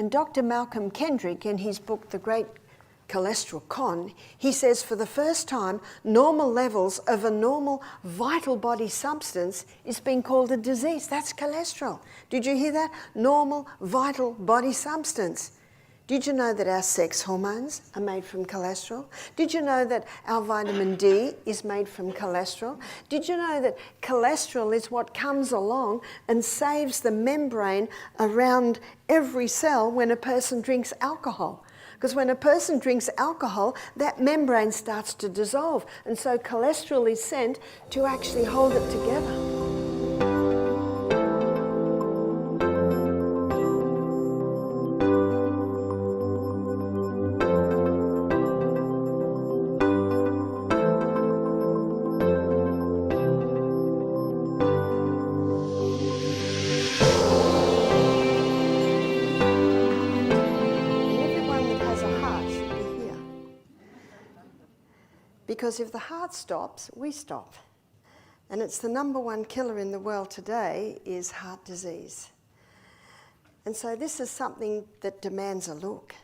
And Dr. Malcolm Kendrick, in his book, The Great Cholesterol Con, he says for the first time, normal levels of a normal vital body substance is being called a disease. That's cholesterol. Did you hear that? Normal vital body substance. Did you know that our sex hormones are made from cholesterol? Did you know that our vitamin D is made from cholesterol? Did you know that cholesterol is what comes along and saves the membrane around every cell when a person drinks alcohol? Because when a person drinks alcohol, that membrane starts to dissolve, and so cholesterol is sent to actually hold it together. Because if the heart stops, we stop. And it's the number one killer in the world today is heart disease. And so this is something that demands a look,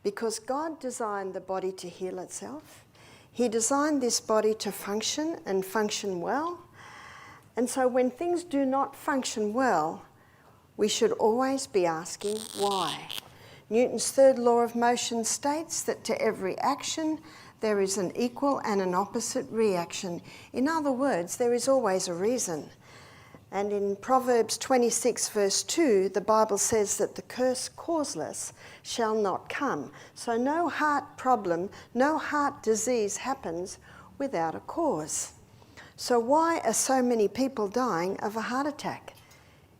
because God designed the body to heal itself. He designed this body to function and function well. And so when things do not function well, we should always be asking why. Newton's third law of motion states that to every action, there is an equal and an opposite reaction. In other words, there is always a reason. And in Proverbs 26 verse 2, the Bible says that the curse causeless shall not come. So no heart problem, no heart disease happens without a cause. So why are so many people dying of a heart attack?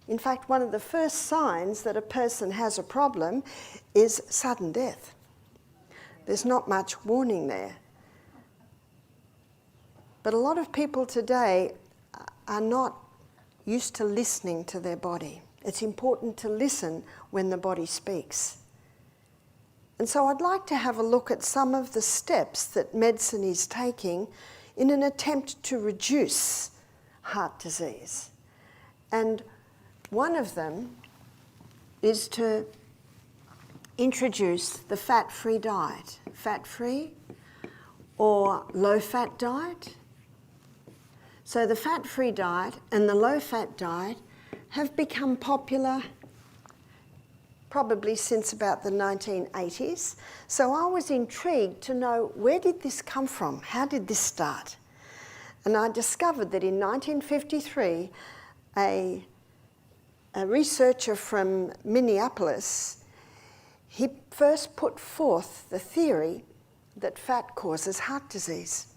In fact, one of the first signs that a person has a problem is sudden death. There's not much warning there. But a lot of people today are not used to listening to their body. It's important to listen when the body speaks. And so I'd like to have a look at some of the steps that medicine is taking in an attempt to reduce heart disease. And one of them is to introduce the fat-free diet. Fat-free or low-fat diet. So the fat-free diet and the low-fat diet have become popular probably since about the 1980s. So I was intrigued to know, where did this come from? How did this start? And I discovered that in 1953, a researcher from Minneapolis, he first put forth the theory that fat causes heart disease.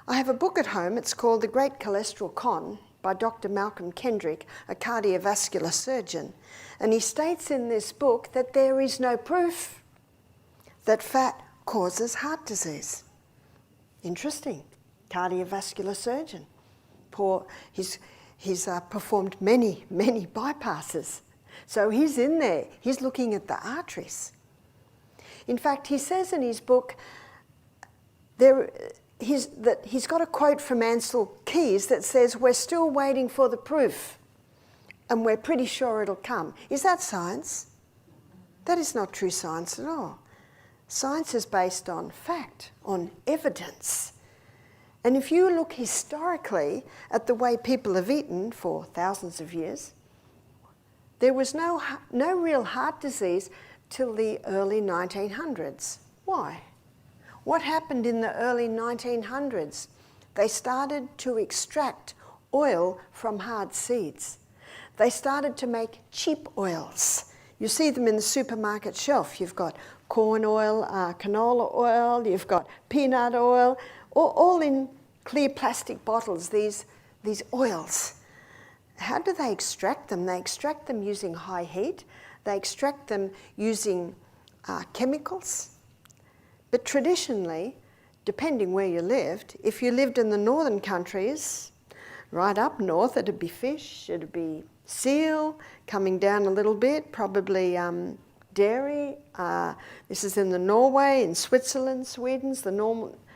I have a book at home, it's called The Great Cholesterol Con by Dr. Malcolm Kendrick, a cardiovascular surgeon. And he states in this book that there is no proof that fat causes heart disease. Interesting, cardiovascular surgeon. He's performed many bypasses. So he's in there, he's looking at the arteries. In fact, he says in his book, that he's got a quote from Ancel Keys that says, "We're still waiting for the proof, and we're pretty sure it'll come." Is that science? That is not true science at all. Science is based on fact, on evidence. And if you look historically at the way people have eaten for thousands of years, there was no real heart disease till the early 1900s. Why? What happened in the early 1900s? They started to extract oil from hard seeds. They started to make cheap oils. You see them in the supermarket shelf. You've got corn oil, canola oil, you've got peanut oil, all in clear plastic bottles, these oils. How do they extract them? They extract them using high heat. They extract them using chemicals. But traditionally, depending where you lived, if you lived in the northern countries, right up north, it'd be fish, it'd be seal, coming down a little bit, probably dairy. This is in the Norway, in Switzerland, Sweden's the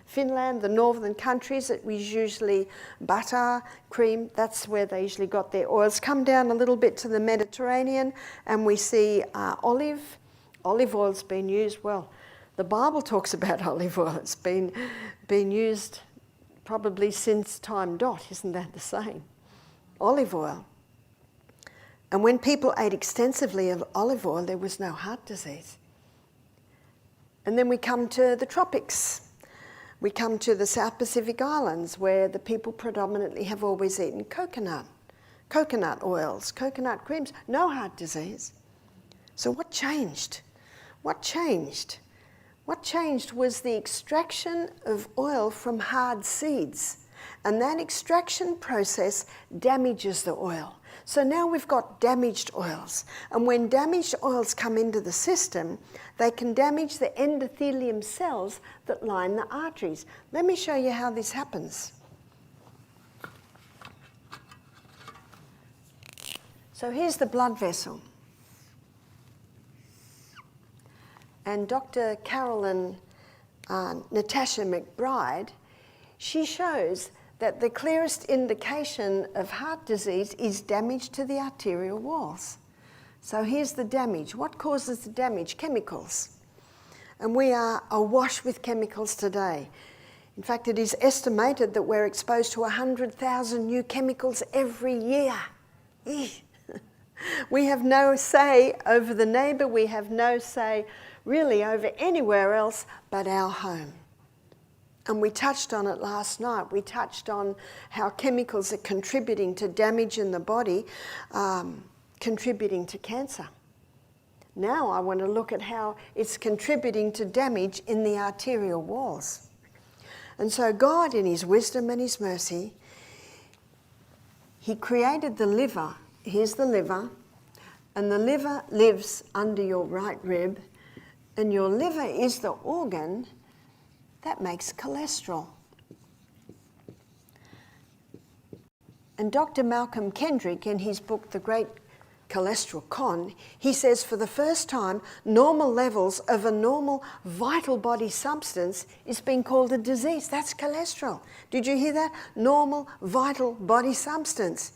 Finland, the northern countries, it was usually butter, cream, that's where they usually got their oils. Come down a little bit to the Mediterranean and we see olive oil's been used, well, the Bible talks about olive oil. It's been used probably since time dot, isn't that the same? Olive oil. And when people ate extensively of olive oil, there was no heart disease. And then we come to the tropics. We come to the South Pacific Islands where the people predominantly have always eaten coconut oils, coconut creams, no heart disease. So what changed? What changed? What changed was the extraction of oil from hard seeds. And that extraction process damages the oil. So now we've got damaged oils. And when damaged oils come into the system, they can damage the endothelium cells that line the arteries. Let me show you how this happens. So here's the blood vessel. And Dr. Carolyn Natasha McBride, she shows that the clearest indication of heart disease is damage to the arterial walls. So here's the damage. What causes the damage? Chemicals. And we are awash with chemicals today. In fact, it is estimated that we're exposed to 100,000 new chemicals every year. We have no say over the neighbour. We have no say really over anywhere else but our home. And we touched on it last night. We touched on how chemicals are contributing to damage in the body, contributing to cancer. Now I want to look at how it's contributing to damage in the arterial walls. And so God, in his wisdom and his mercy, he created the liver. Here's the liver. And the liver lives under your right rib. And your liver is the organ that makes cholesterol. And Dr. Malcolm Kendrick, in his book, The Great Cholesterol Con, he says for the first time, normal levels of a normal vital body substance is being called a disease. That's cholesterol. Did you hear that? Normal vital body substance.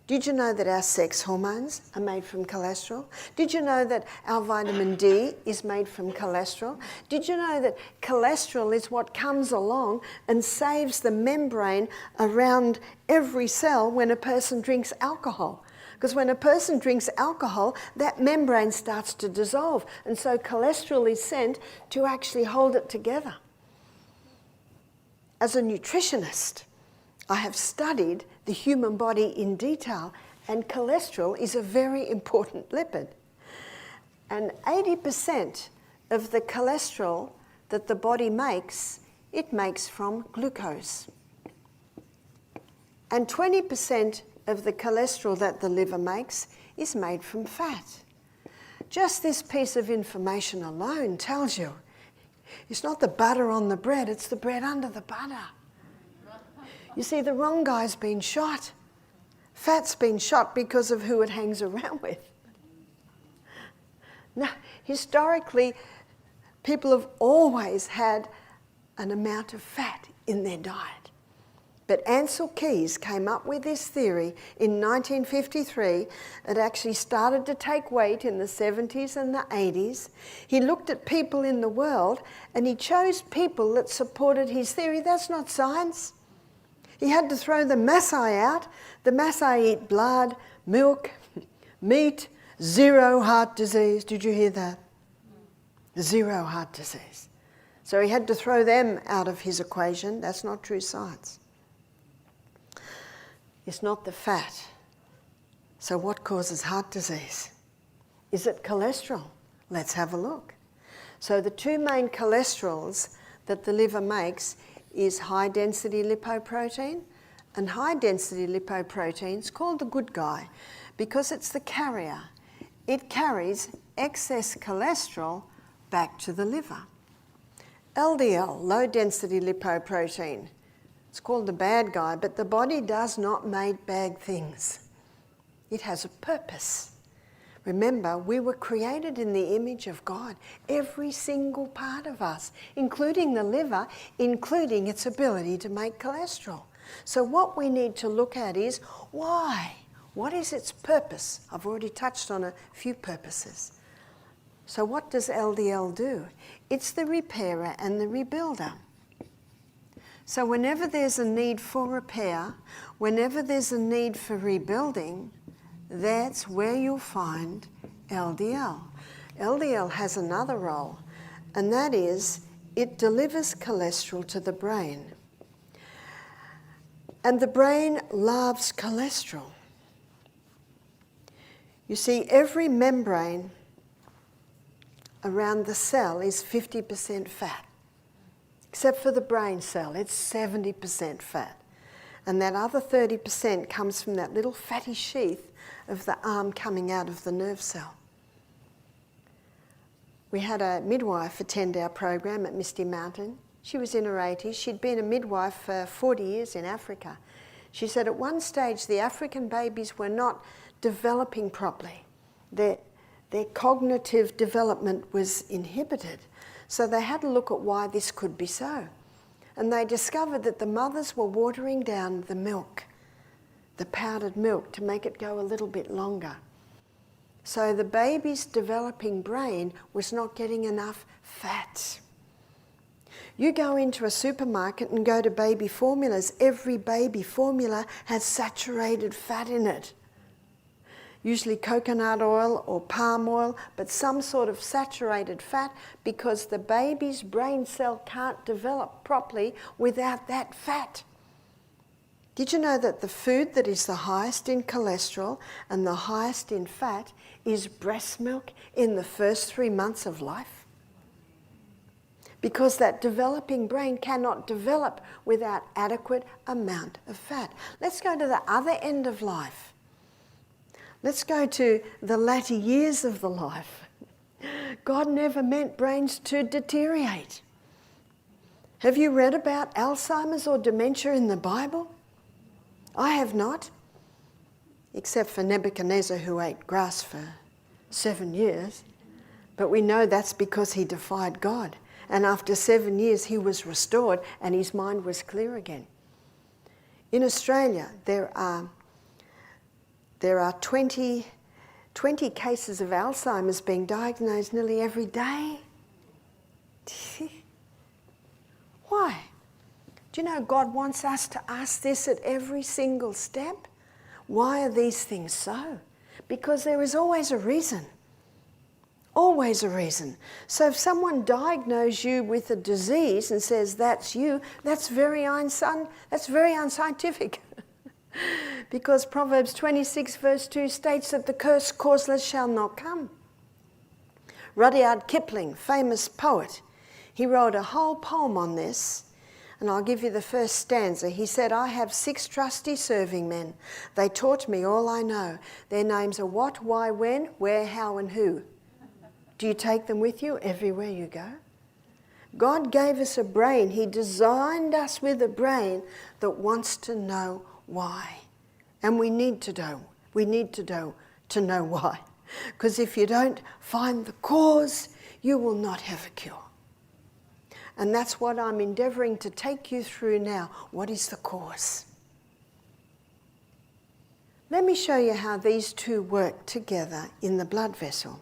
Did you know that our sex hormones are made from cholesterol? Did you know that our vitamin D is made from cholesterol? Did you know that cholesterol is what comes along and saves the membrane around every cell when a person drinks alcohol? Because when a person drinks alcohol, that membrane starts to dissolve, and so cholesterol is sent to actually hold it together. As a nutritionist, I have studied the human body in detail, and cholesterol is a very important lipid. And 80% of the cholesterol that the body makes, it makes from glucose. And 20% of the cholesterol that the liver makes is made from fat. Just this piece of information alone tells you it's not the butter on the bread, it's the bread under the butter. You see, the wrong guy's been shot. Fat's been shot because of who it hangs around with. Now, historically, people have always had an amount of fat in their diet. But Ansel Keys came up with this theory in 1953. It actually started to take weight in the 70s and the 80s. He looked at people in the world and he chose people that supported his theory. That's not science. He had to throw the Maasai out. The Maasai eat blood, milk, meat, zero heart disease. Did you hear that? Zero heart disease. So he had to throw them out of his equation. That's not true science. It's not the fat. So what causes heart disease? Is it cholesterol? Let's have a look. So the two main cholesterols that the liver makes is high-density lipoprotein, and high-density lipoprotein is called the good guy because it's the carrier. It carries excess cholesterol back to the liver. LDL, low-density lipoprotein, it's called the bad guy, but the body does not make bad things. It has a purpose. Remember, we were created in the image of God. Every single part of us, including the liver, including its ability to make cholesterol. So what we need to look at is why? What is its purpose? I've already touched on a few purposes. So what does LDL do? It's the repairer and the rebuilder. So whenever there's a need for repair, whenever there's a need for rebuilding, that's where you'll find LDL. LDL has another role, and that is it delivers cholesterol to the brain. And the brain loves cholesterol. You see, every membrane around the cell is 50% fat, except for the brain cell, it's 70% fat. And that other 30% comes from that little fatty sheath of the arm coming out of the nerve cell. We had a midwife attend our program at Misty Mountain. She was in her 80s. She'd been a midwife for 40 years in Africa. She said at one stage the African babies were not developing properly. Their cognitive development was inhibited. So they had to look at why this could be so. And they discovered that the mothers were watering down the milk, the powdered milk, to make it go a little bit longer. So the baby's developing brain was not getting enough fat. You go into a supermarket and go to baby formulas, every baby formula has saturated fat in it. Usually coconut oil or palm oil, but some sort of saturated fat, because the baby's brain cell can't develop properly without that fat. Did you know that the food that is the highest in cholesterol and the highest in fat is breast milk in the first 3 months of life? Because that developing brain cannot develop without adequate amount of fat. Let's go to the other end of life. Let's go to the latter years of the life. God never meant brains to deteriorate. Have you read about Alzheimer's or dementia in the Bible? I have not, except for Nebuchadnezzar, who ate grass for 7 years. But we know that's because he defied God. And after 7 years, he was restored and his mind was clear again. In Australia, there are 20 cases of Alzheimer's being diagnosed nearly every day. Why? Do you know God wants us to ask this at every single step? Why are these things so? Because there is always a reason. Always a reason. So if someone diagnoses you with a disease and says that's you, that's very unscientific. Because Proverbs 26 verse 2 states that the curse causeless shall not come. Rudyard Kipling, famous poet, he wrote a whole poem on this, and I'll give you the first stanza. He said, I have 6 trusty serving men. They taught me all I know. Their names are what, why, when, where, how, and who. Do you take them with you everywhere you go? God gave us a brain. He designed us with a brain that wants to know why. And we need to know why. Because if you don't find the cause, you will not have a cure. And that's what I'm endeavouring to take you through now. What is the cause? Let me show you how these two work together in the blood vessel.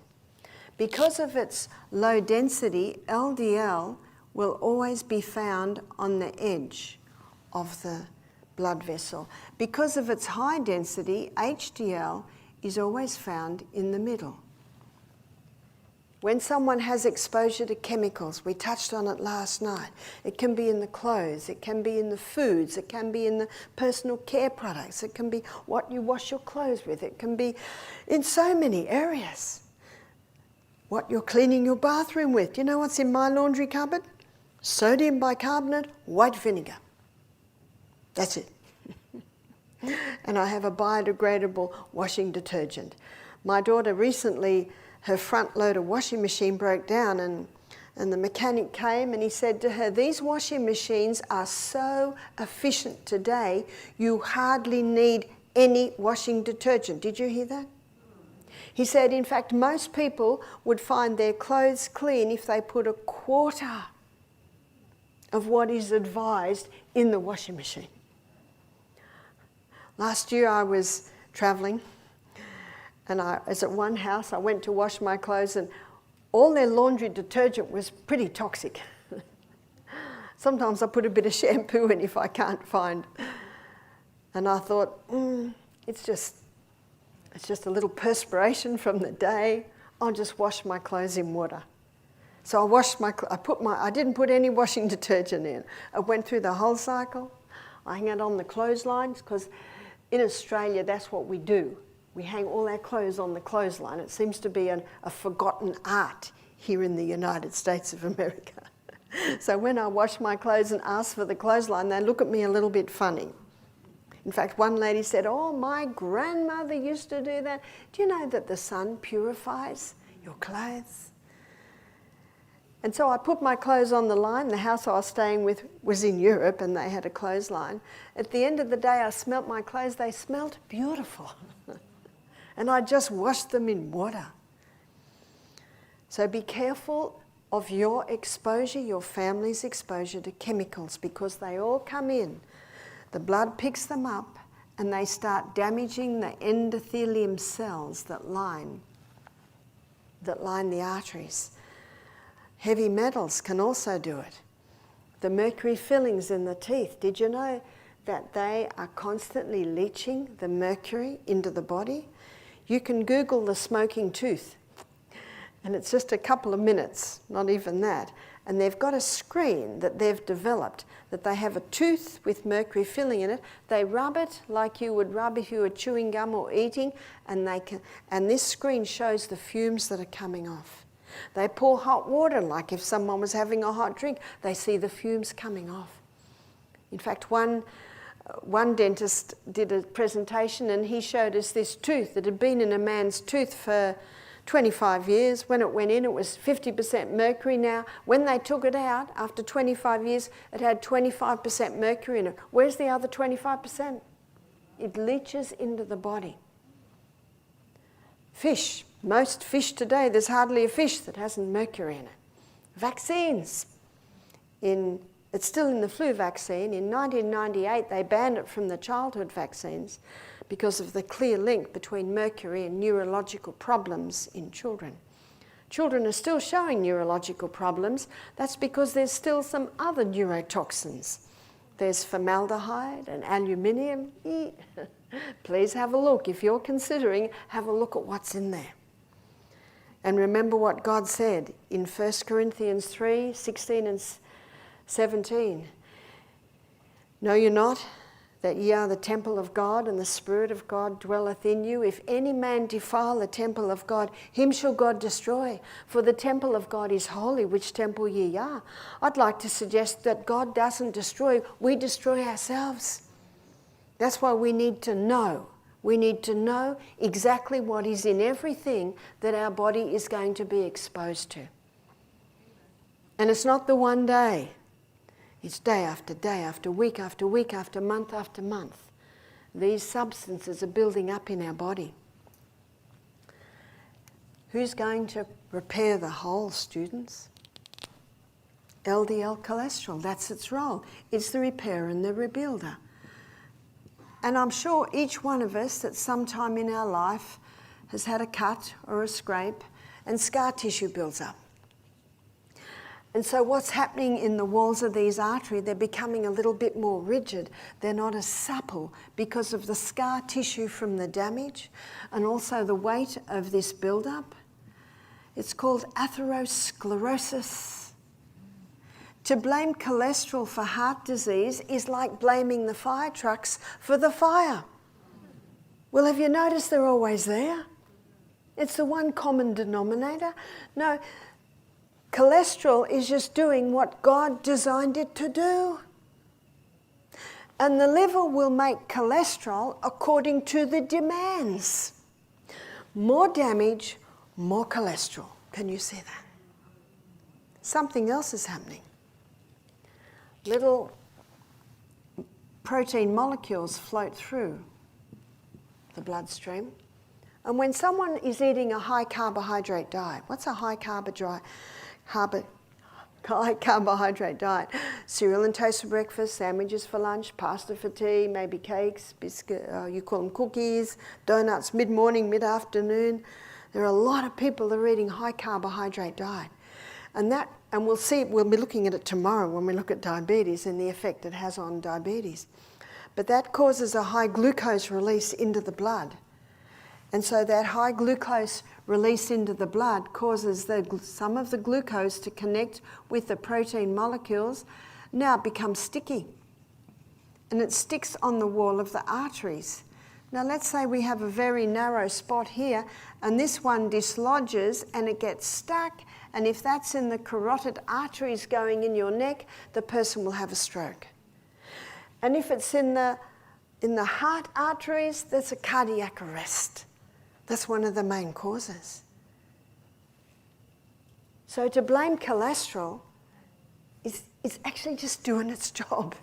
Because of its low density, LDL will always be found on the edge of the blood vessel. Because of its high density, HDL is always found in the middle. When someone has exposure to chemicals, we touched on it last night, it can be in the clothes, it can be in the foods, it can be in the personal care products, it can be what you wash your clothes with, it can be in so many areas. What you're cleaning your bathroom with. Do you know what's in my laundry cupboard? Sodium bicarbonate, white vinegar. That's it. And I have a biodegradable washing detergent. My daughter recently, her front loader washing machine broke down, and the mechanic came and he said to her, these washing machines are so efficient today, you hardly need any washing detergent. Did you hear that? He said, in fact, most people would find their clothes clean if they put a quarter of what is advised in the washing machine. Last year I was travelling, and I was at one house. I went to wash my clothes, and all their laundry detergent was pretty toxic. Sometimes I put a bit of shampoo in if I can't find. And I thought, it's just a little perspiration from the day. I'll just wash my clothes in water. So I didn't put any washing detergent in. I went through the whole cycle. I hung it on the clotheslines, because in Australia that's what we do. We hang all our clothes on the clothesline. It seems to be a forgotten art here in the United States of America. So when I wash my clothes and ask for the clothesline, they look at me a little bit funny. In fact, one lady said, "Oh, my grandmother used to do that." Do you know that the sun purifies your clothes? And so I put my clothes on the line. The house I was staying with was in Europe, and they had a clothesline. At the end of the day, I smelt my clothes. They smelt beautiful. And I just washed them in water. So be careful of your exposure, your family's exposure to chemicals, because they all come in. The blood picks them up, and they start damaging the endothelium cells that line the arteries. Heavy metals can also do it. The mercury fillings in the teeth, did you know that they are constantly leaching the mercury into the body? You can Google the smoking tooth, and it's just a couple of minutes, not even that. And they've got a screen that they've developed, that they have a tooth with mercury filling in it. They rub it like you would rub if you were chewing gum or eating, and this screen shows the fumes that are coming off. They pour hot water, like if someone was having a hot drink, they see the fumes coming off. In fact, one dentist did a presentation, and he showed us this tooth that had been in a man's tooth for 25 years. When it went in, it was 50% mercury. Now, when they took it out, after 25 years, it had 25% mercury in it. Where's the other 25%? It leaches into the body. Fish. Most fish today, there's hardly a fish that hasn't mercury in it. Vaccines. It's still in the flu vaccine. In 1998, they banned it from the childhood vaccines because of the clear link between mercury and neurological problems in children. Children are still showing neurological problems. That's because there's still some other neurotoxins. There's formaldehyde and aluminium. Please have a look. If you're considering, have a look at what's in there. And remember what God said in 1 Corinthians 3, 16 and 17. Know you not that ye are the temple of God, and the Spirit of God dwelleth in you? If any man defile the temple of God, him shall God destroy. For the temple of God is holy, which temple ye are. I'd like to suggest that God doesn't destroy, we destroy ourselves. That's why we need to know. We need to know exactly what is in everything that our body is going to be exposed to. And it's not the one day. It's day after day, after week, after week, after month. These substances are building up in our body. Who's going to repair the whole, students? LDL cholesterol, that's its role. It's the repairer and the rebuilder. And I'm sure each one of us at some time in our life has had a cut or a scrape, and scar tissue builds up. And so what's happening in the walls of these arteries, they're becoming a little bit more rigid. They're not as supple because of the scar tissue from the damage and also the weight of this buildup. It's called atherosclerosis. To blame cholesterol for heart disease is like blaming the fire trucks for the fire. Well, have you noticed they're always there? It's the one common denominator. No, cholesterol is just doing what God designed it to do. And the liver will make cholesterol according to the demands. More damage, more cholesterol. Can you see that? Something else is happening. Little protein molecules float through the bloodstream. And when someone is eating a high carbohydrate diet, what's a high carbohydrate diet? Cereal and toast for breakfast, sandwiches for lunch, pasta for tea, maybe cakes, biscuit, you call them cookies, donuts mid-morning, mid-afternoon. There are a lot of people that are eating high carbohydrate diet. And we'll be looking at it tomorrow when we look at diabetes and the effect it has on diabetes. But that causes a high glucose release into the blood. And so that high glucose release into the blood causes some of the glucose to connect with the protein molecules. Now it becomes sticky. And it sticks on the wall of the arteries. Now let's say we have a very narrow spot here, and this one dislodges and it gets stuck. And if that's in the carotid arteries going in your neck, the person will have a stroke. And if it's in the heart arteries, there's a cardiac arrest. That's one of the main causes. So to blame cholesterol is actually just doing its job.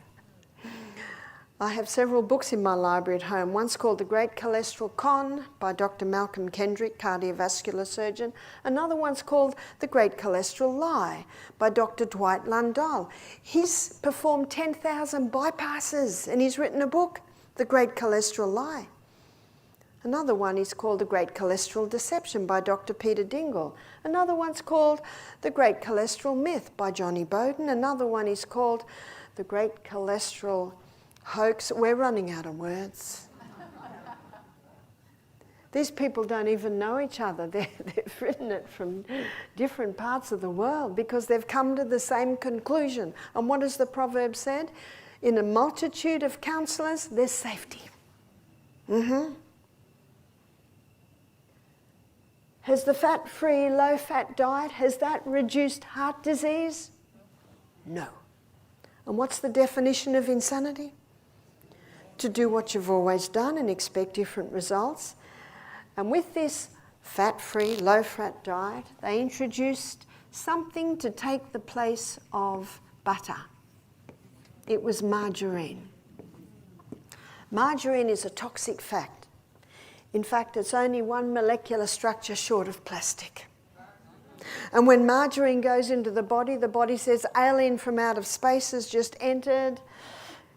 I have several books in my library at home. One's called The Great Cholesterol Con by Dr. Malcolm Kendrick, cardiovascular surgeon. Another one's called The Great Cholesterol Lie by Dr. Dwight Lundahl. He's performed 10,000 bypasses and he's written a book, The Great Cholesterol Lie. Another one is called The Great Cholesterol Deception by Dr. Peter Dingle. Another one's called The Great Cholesterol Myth by Johnny Bowden. Another one is called The Great Cholesterol Hoax. We're running out of words. These people don't even know each other. They've written it from different parts of the world because they've come to the same conclusion. And what has the proverb said? In a multitude of counselors, there's safety. Has the fat-free, low-fat diet, has that reduced heart disease? No. And what's the definition of insanity? To do what you've always done and expect different results. And with this fat-free, low-fat diet, they introduced something to take the place of butter. It was margarine. Margarine is a toxic fat. In fact, it's only one molecular structure short of plastic. And when margarine goes into the body says, alien from outer space has just entered.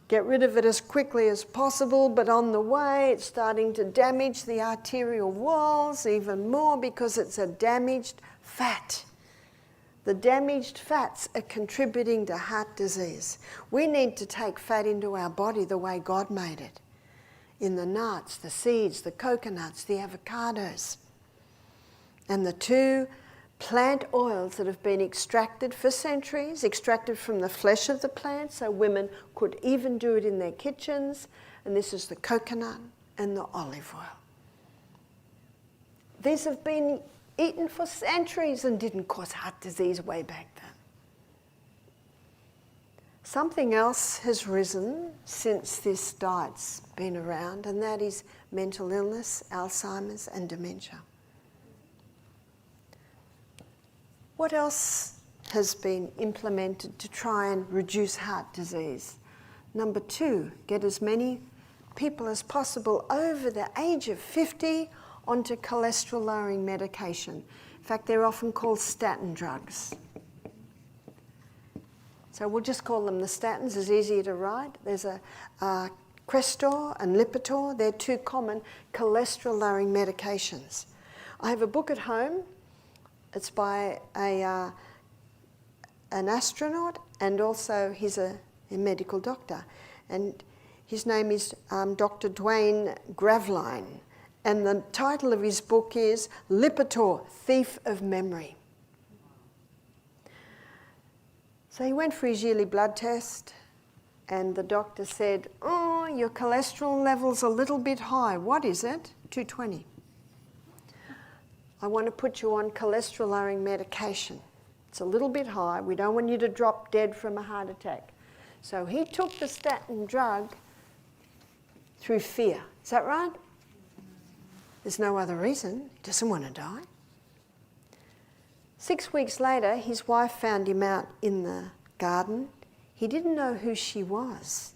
Get rid of it as quickly as possible, but on the way it's starting to damage the arterial walls even more because it's a damaged fat. The damaged fats are contributing to heart disease. We need to take fat into our body the way God made it. In the nuts, the seeds, the coconuts, the avocados. And the two plant oils that have been extracted for centuries, extracted from the flesh of the plant, so women could even do it in their kitchens. And this is the coconut and the olive oil. These have been eaten for centuries and didn't cause heart disease way back then. Something else has risen since this diet's been around, and that is mental illness, Alzheimer's, and dementia. What else has been implemented to try and reduce heart disease? Number 2, get as many people as possible over the age of 50 onto cholesterol-lowering medication. In fact, they're often called statin drugs. So we'll just call them the statins, it's easier to write. There's a Crestor and Lipitor. They're two common cholesterol-lowering medications. I have a book at home. It's by an astronaut, and also he's a medical doctor. And his name is Dr. Dwayne Graveline. And the title of his book is Lipitor, Thief of Memory. So he went for his yearly blood test, and the doctor said, oh, your cholesterol level's a little bit high. What is it? 220. I want to put you on cholesterol-lowering medication. It's a little bit high. We don't want you to drop dead from a heart attack. So he took the statin drug through fear. Is that right? There's no other reason. He doesn't want to die. 6 weeks later, his wife found him out in the garden. He didn't know who she was.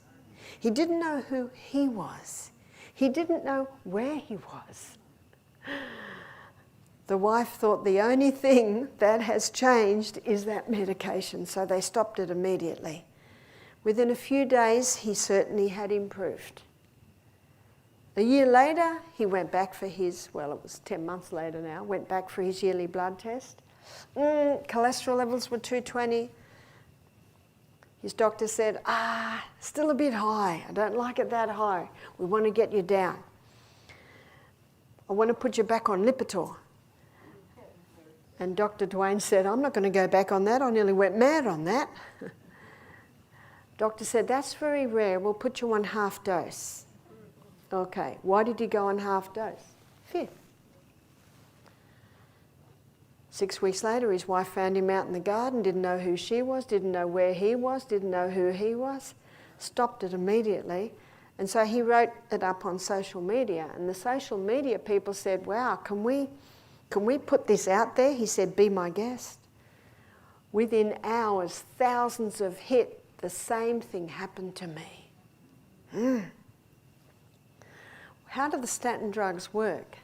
He didn't know who he was. He didn't know where he was. The wife thought the only thing that has changed is that medication, so they stopped it immediately. Within a few days, he certainly had improved. A year later, he went back for his, well, it was 10 months later now, went back for his yearly blood test. Cholesterol levels were 220. His doctor said, still a bit high. I don't like it that high. We want to get you down. I want to put you back on Lipitor. And Dr. Dwayne said, I'm not going to go back on that. I nearly went mad on that. Doctor said, that's very rare. We'll put you on half dose. Okay, why did he go on half dose? Fear. 6 weeks later, his wife found him out in the garden, didn't know who she was, didn't know where he was, didn't know who he was, stopped it immediately. And so he wrote it up on social media. And the social media people said, wow, can we put this out there? He said, be my guest. Within hours, thousands of hit. The same thing happened to me. How do the statin drugs work?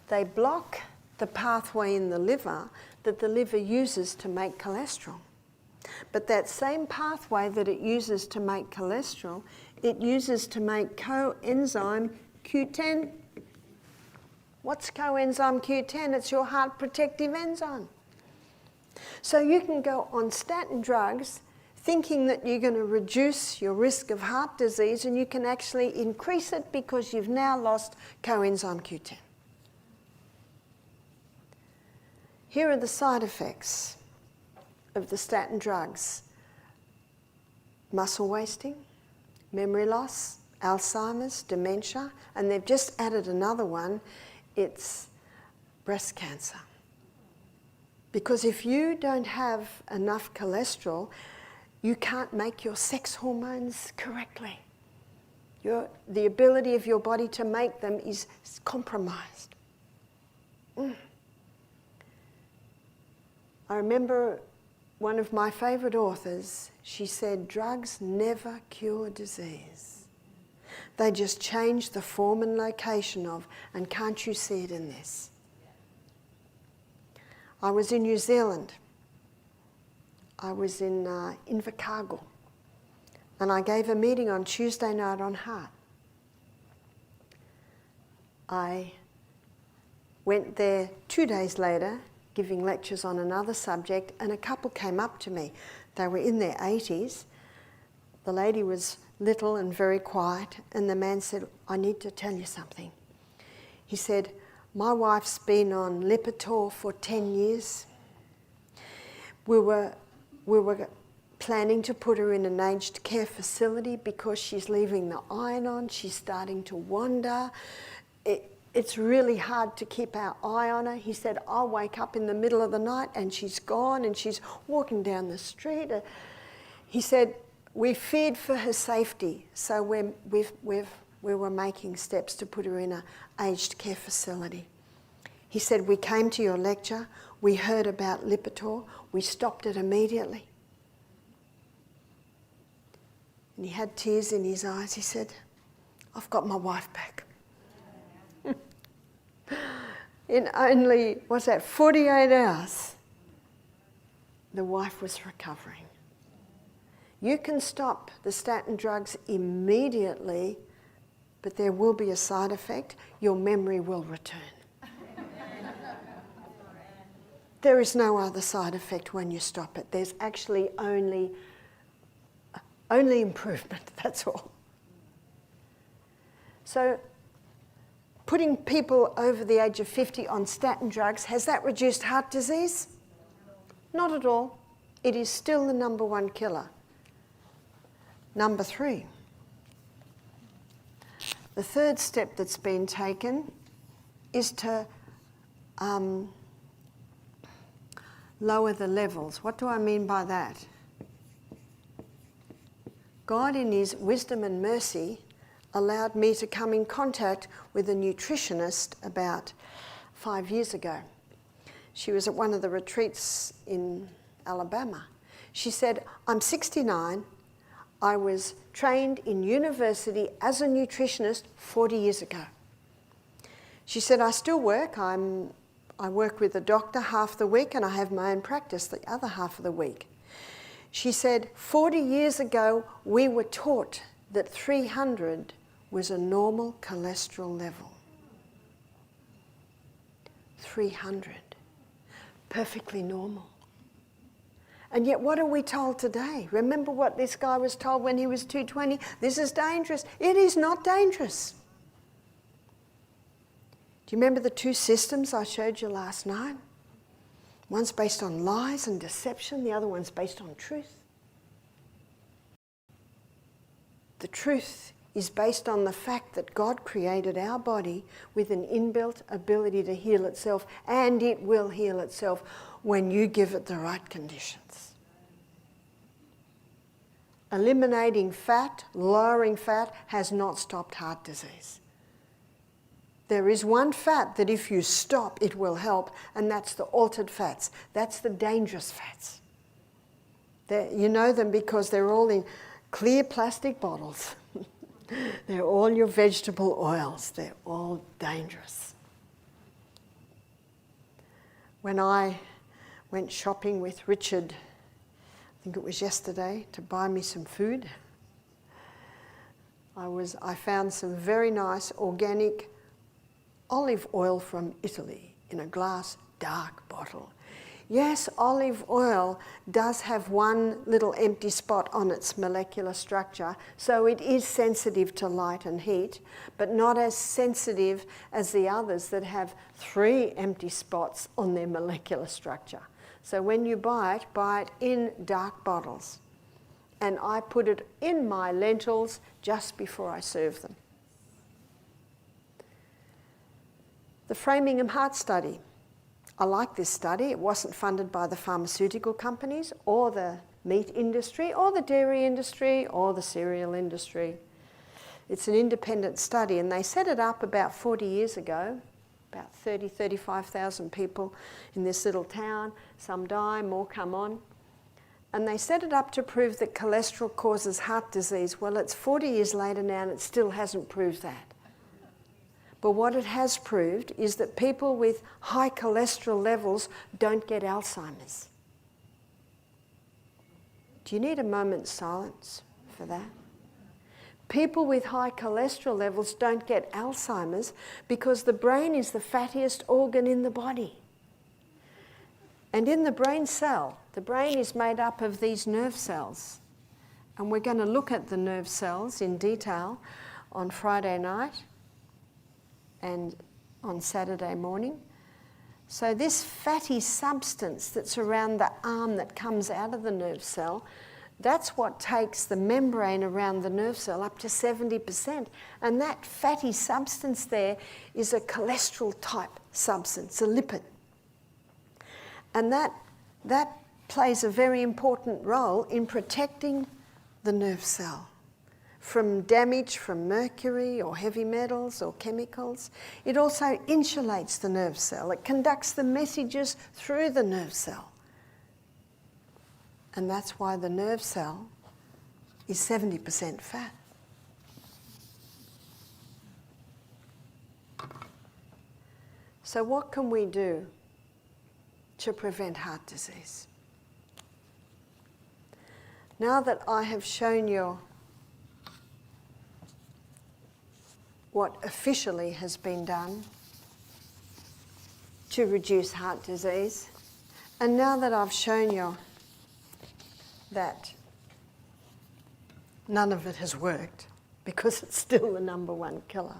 They block the pathway in the liver that the liver uses to make cholesterol. But that same pathway that it uses to make cholesterol, it uses to make coenzyme Q10. What's coenzyme Q10? It's your heart protective enzyme. So you can go on statin drugs thinking that you're going to reduce your risk of heart disease, and you can actually increase it because you've now lost coenzyme Q10. Here are the side effects of the statin drugs: muscle wasting, memory loss, Alzheimer's, dementia, and they've just added another one, it's breast cancer. Because if you don't have enough cholesterol, you can't make your sex hormones correctly. The ability of your body to make them is compromised. I remember one of my favourite authors, she said, drugs never cure disease. They just change the form and location of, and can't you see it in this? I was in New Zealand. I was in Invercargill, and I gave a meeting on Tuesday night on heart. I went there 2 days later, giving lectures on another subject, and a couple came up to me. They were in their 80s. The lady was little and very quiet, and the man said, I need to tell you something. He said, my wife's been on Lipitor for 10 years. We were planning to put her in an aged care facility because she's leaving the iron on, she's starting to wander. It's really hard to keep our eye on her. He said, I'll wake up in the middle of the night and she's gone and she's walking down the street. He said, we feared for her safety, so we were making steps to put her in an aged care facility. He said, we came to your lecture, we heard about Lipitor, we stopped it immediately. And he had tears in his eyes. He said, I've got my wife back. In only, 48 hours, the wife was recovering. You can stop the statin drugs immediately, but there will be a side effect. Your memory will return. There is no other side effect when you stop it. There's actually only improvement, that's all. So putting people over the age of 50 on statin drugs, has that reduced heart disease? Not at all. It is still the #1 killer. Number 3. The third step that's been taken is to lower the levels. What do I mean by that? God, in his wisdom and mercy, allowed me to come in contact with a nutritionist about 5 years ago. She was at one of the retreats in Alabama. She said, I'm 69. I was trained in university as a nutritionist 40 years ago. She said, I still work. I work with a doctor half the week and I have my own practice the other half of the week. She said, 40 years ago, we were taught that 300 was a normal cholesterol level. 300. Perfectly normal. And yet what are we told today? Remember what this guy was told when he was 220? This is dangerous. It is not dangerous. Do you remember the two systems I showed you last night? One's based on lies and deception, the other one's based on truth. The truth is based on the fact that God created our body with an inbuilt ability to heal itself, and it will heal itself when you give it the right conditions. Eliminating fat, lowering fat, has not stopped heart disease. There is one fat that if you stop, it will help, and that's the altered fats. That's the dangerous fats. You know them because they're all in clear plastic bottles. They're all your vegetable oils. They're all dangerous. When I went shopping with Richard, I think it was yesterday, to buy me some food, I found some very nice organic olive oil from Italy in a glass dark bottle. Yes, olive oil does have one little empty spot on its molecular structure, so it is sensitive to light and heat, but not as sensitive as the others that have 3 empty spots on their molecular structure. So when you buy it in dark bottles. And I put it in my lentils just before I serve them. The Framingham Heart Study. I like this study. It wasn't funded by the pharmaceutical companies or the meat industry or the dairy industry or the cereal industry. It's an independent study, and they set it up about 40 years ago, about 35,000 people in this little town. Some die, more come on. And they set it up to prove that cholesterol causes heart disease. Well, it's 40 years later now and it still hasn't proved that. But what it has proved is that people with high cholesterol levels don't get Alzheimer's. Do you need a moment's silence for that? People with high cholesterol levels don't get Alzheimer's because the brain is the fattiest organ in the body. And in the brain cell, the brain is made up of these nerve cells. And we're going to look at the nerve cells in detail on Friday night and on Saturday morning. So this fatty substance that's around the arm that comes out of the nerve cell, that's what takes the membrane around the nerve cell up to 70%. And that fatty substance there is a cholesterol type substance, a lipid. And that plays a very important role in protecting the nerve cell from damage from mercury or heavy metals or chemicals. It also insulates the nerve cell. It conducts the messages through the nerve cell. And that's why the nerve cell is 70% fat. So what can we do to prevent heart disease? Now that I have shown you what officially has been done to reduce heart disease, and now that I've shown you that none of it has worked because it's still the #1 killer,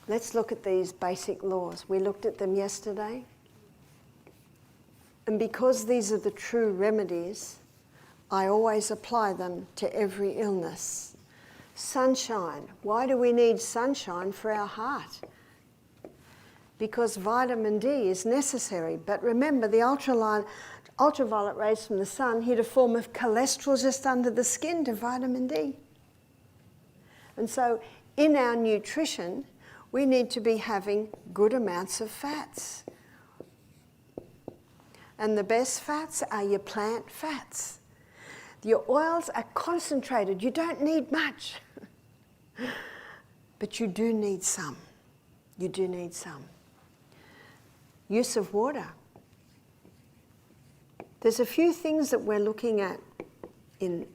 let's look at these basic laws. We looked at them yesterday. And because these are the true remedies, I always apply them to every illness. Sunshine. Why do we need sunshine for our heart? Because vitamin D is necessary. But remember, the ultraviolet rays from the sun hit a form of cholesterol just under the skin to vitamin D. And so in our nutrition, we need to be having good amounts of fats. And the best fats are your plant fats. Your oils are concentrated. You don't need much. But you do need some. You do need some. Use of water. There's a few things that we're looking at in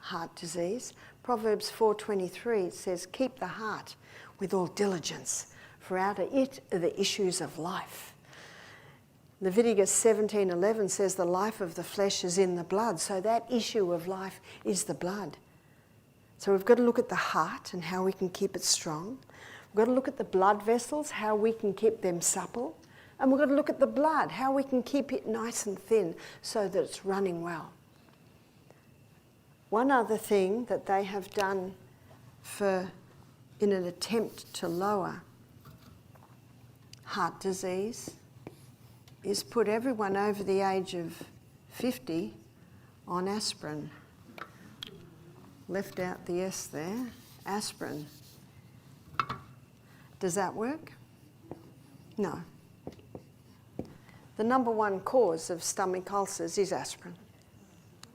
heart disease. Proverbs 4:23 says, "Keep the heart with all diligence, for out of it are the issues of life." Leviticus 17:11 says, "The life of the flesh is in the blood." So that issue of life is the blood. So we've got to look at the heart and how we can keep it strong. We've got to look at the blood vessels, how we can keep them supple. And we've got to look at the blood, how we can keep it nice and thin so that it's running well. One other thing that they have done in an attempt to lower heart disease is put everyone over the age of 50 on aspirin. Left out the S there, aspirin. Does that work? No. The number one cause of stomach ulcers is aspirin,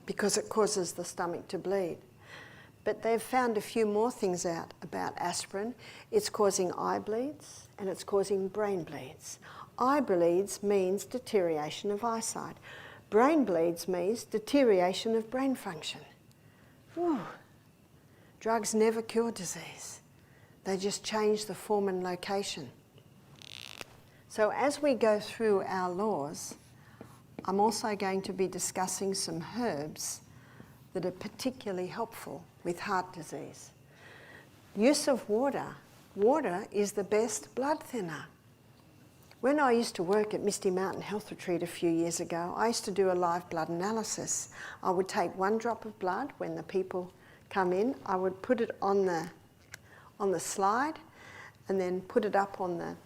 because it causes the stomach to bleed. But they've found a few more things out about aspirin. It's causing eye bleeds and it's causing brain bleeds. Eye bleeds means deterioration of eyesight. Brain bleeds means deterioration of brain function. Whew. Drugs never cure disease. They just change the form and location. So as we go through our laws, I'm also going to be discussing some herbs that are particularly helpful with heart disease. Use of water. Water is the best blood thinner. When I used to work at Misty Mountain Health Retreat a few years ago, I used to do a live blood analysis. I would take 1 drop of blood when the people come in. I would put it on the slide and then put it up on the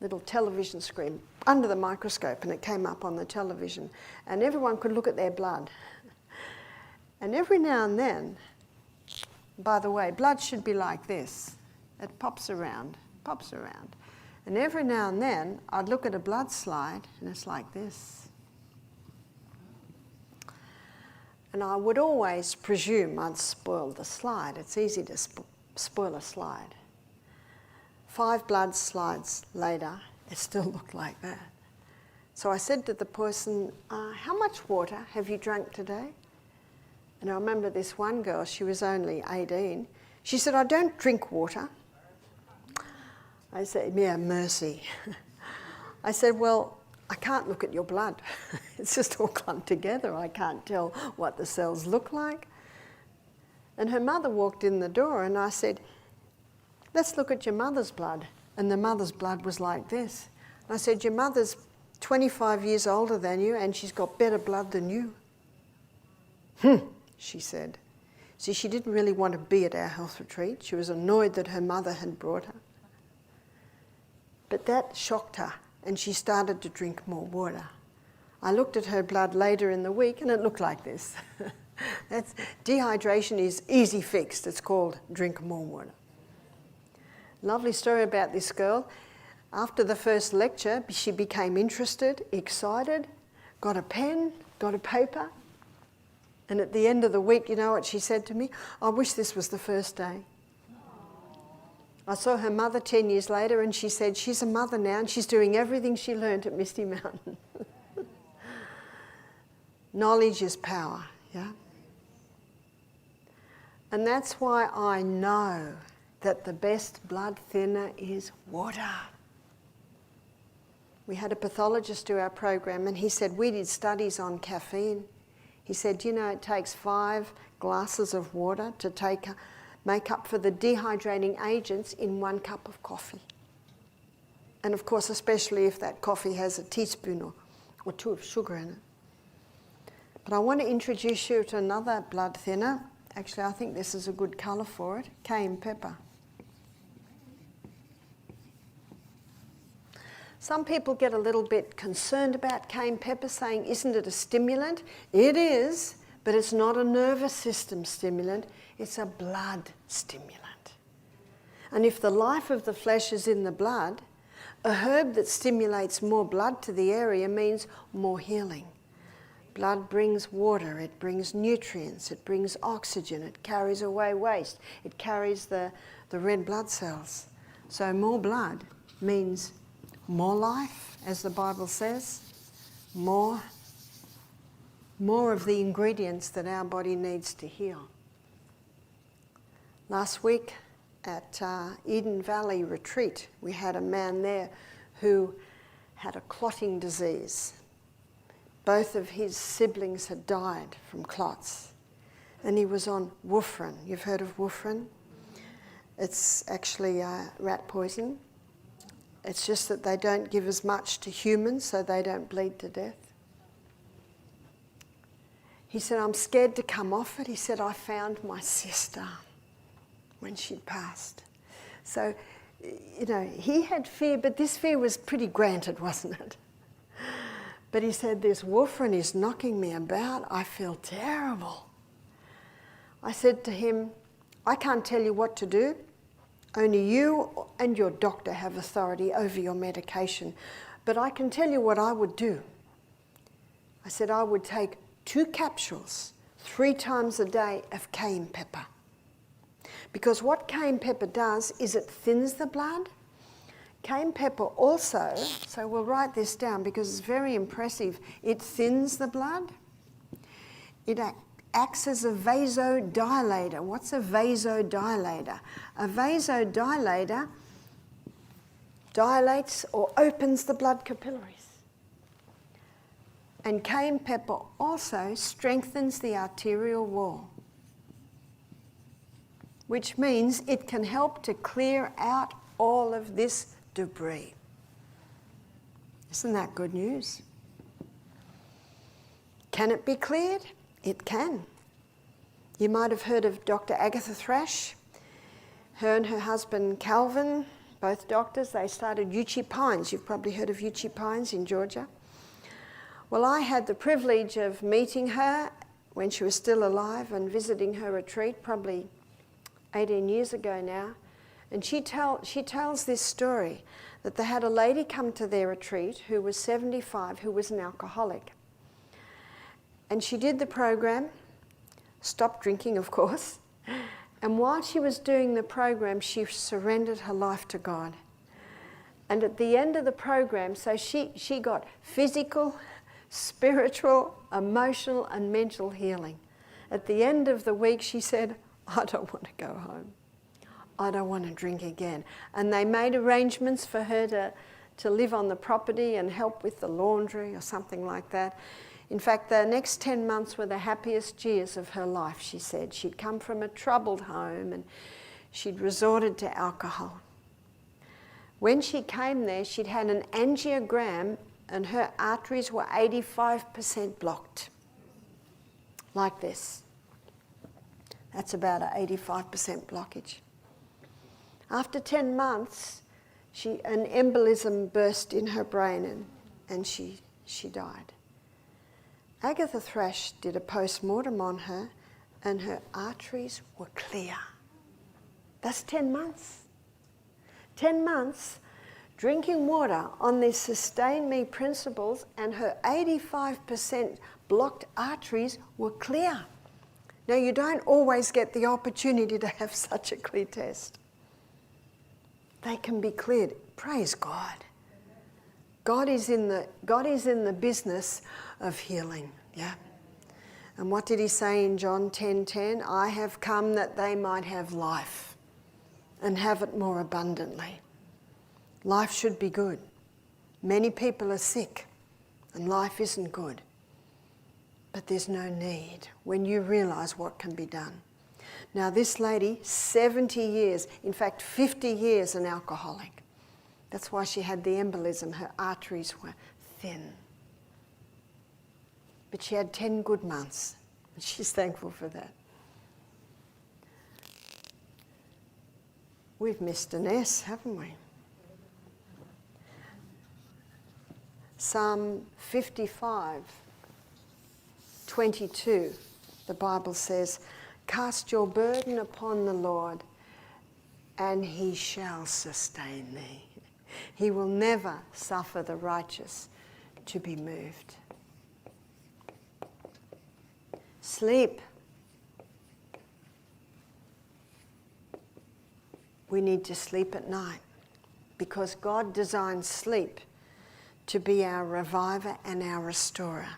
little television screen under the microscope, and it came up on the television. And everyone could look at their blood. And every now and then, by the way, blood should be like this. It pops around, pops around. And every now and then, I'd look at a blood slide, and it's like this. And I would always presume I'd spoiled the slide. It's easy to spoil a slide. 5 blood slides later, it still looked like that. So I said to the person, how much water have you drunk today? And I remember this one girl, she was only 18. She said, I don't drink water. I said, yeah, mercy. I said, well, I can't look at your blood. It's just all clumped together. I can't tell what the cells look like. And her mother walked in the door and I said, let's look at your mother's blood. And the mother's blood was like this. And I said, your mother's 25 years older than you and she's got better blood than you. She said. See, she didn't really want to be at our health retreat. She was annoyed that her mother had brought her. But that shocked her and she started to drink more water. I looked at her blood later in the week and it looked like this. Dehydration is easy fixed. It's called drink more water. Lovely story about this girl. After the first lecture, she became interested, excited, got a pen, got a paper. And at the end of the week, you know what she said to me? I wish this was the first day. I saw her mother 10 years later and she said she's a mother now and she's doing everything she learned at Misty Mountain. Knowledge is power, yeah? And that's why I know that the best blood thinner is water. We had a pathologist do our program and he said, we did studies on caffeine. He said, you know, it takes 5 glasses of water to make up for the dehydrating agents in 1 cup of coffee. And of course, especially if that coffee has a teaspoon or 2 of sugar in it. But I want to introduce you to another blood thinner. Actually, I think this is a good colour for it, cayenne pepper. Some people get a little bit concerned about cayenne pepper, saying, isn't it a stimulant? It is, but it's not a nervous system stimulant, it's a blood stimulant. And if the life of the flesh is in the blood, a herb that stimulates more blood to the area means more healing. Blood brings water, it brings nutrients, it brings oxygen, it carries away waste, it carries the red blood cells. So more blood means more life, as the Bible says, more of the ingredients that our body needs to heal. Last week at Eden Valley Retreat, we had a man there who had a clotting disease. Both of his siblings had died from clots, and he was on Warfarin. You've heard of Warfarin? It's actually rat poison. It's just that they don't give as much to humans, so they don't bleed to death. He said, I'm scared to come off it. He said, I found my sister when she'd passed. So, you know, he had fear, but this fear was pretty granted, wasn't it? But he said, this Warfarin is knocking me about. I feel terrible. I said to him, I can't tell you what to do. Only you and your doctor have authority over your medication. But I can tell you what I would do. I said I would take 2 capsules 3 times a day of cayenne pepper. Because what cayenne pepper does is it thins the blood. Cayenne pepper also, so we'll write this down because it's very impressive, it thins the blood. It acts as a vasodilator. What's a vasodilator? A vasodilator dilates or opens the blood capillaries. And cayenne pepper also strengthens the arterial wall, which means it can help to clear out all of this debris. Isn't that good news? Can it be cleared? It can. You might have heard of Dr. Agatha Thrash. Her and her husband Calvin, both doctors, they started Uchee Pines. You've probably heard of Uchee Pines in Georgia. Well, I had the privilege of meeting her when she was still alive and visiting her retreat probably 18 years ago now. And she tells this story, that they had a lady come to their retreat who was 75, who was an alcoholic. And she did the program, stopped drinking, of course, and while she was doing the program, she surrendered her life to God. And at the end of the program, so she got physical, spiritual, emotional, and mental healing. At the end of the week, she said, I don't want to go home. I don't want to drink again. And they made arrangements for her to live on the property and help with the laundry or something like that. In fact, the next 10 months were the happiest years of her life, she said. She'd come from a troubled home and she'd resorted to alcohol. When she came there, she'd had an angiogram and her arteries were 85% blocked, like this. That's about an 85% blockage. After 10 months, an embolism burst in her brain and she died. Agatha Thrash did a post-mortem on her and her arteries were clear. That's 10 months. 10 months drinking water on these Sustain Me principles and her 85% blocked arteries were clear. Now, you don't always get the opportunity to have such a clear test. They can be cleared. Praise God. God is in the business of healing. Yeah. And what did he say in John 10:10? I have come that they might have life and have it more abundantly. Life should be good. Many people are sick and life isn't good. But there's no need when you realise what can be done. Now this lady, 70 years, in fact 50 years an alcoholic. That's why she had the embolism. Her arteries were thin. But she had 10 good months. And she's thankful for that. We've missed an S, haven't we? Psalm 55:22, the Bible says, cast your burden upon the Lord, and he shall sustain thee. He will never suffer the righteous to be moved. Sleep. We need to sleep at night because God designed sleep to be our reviver and our restorer.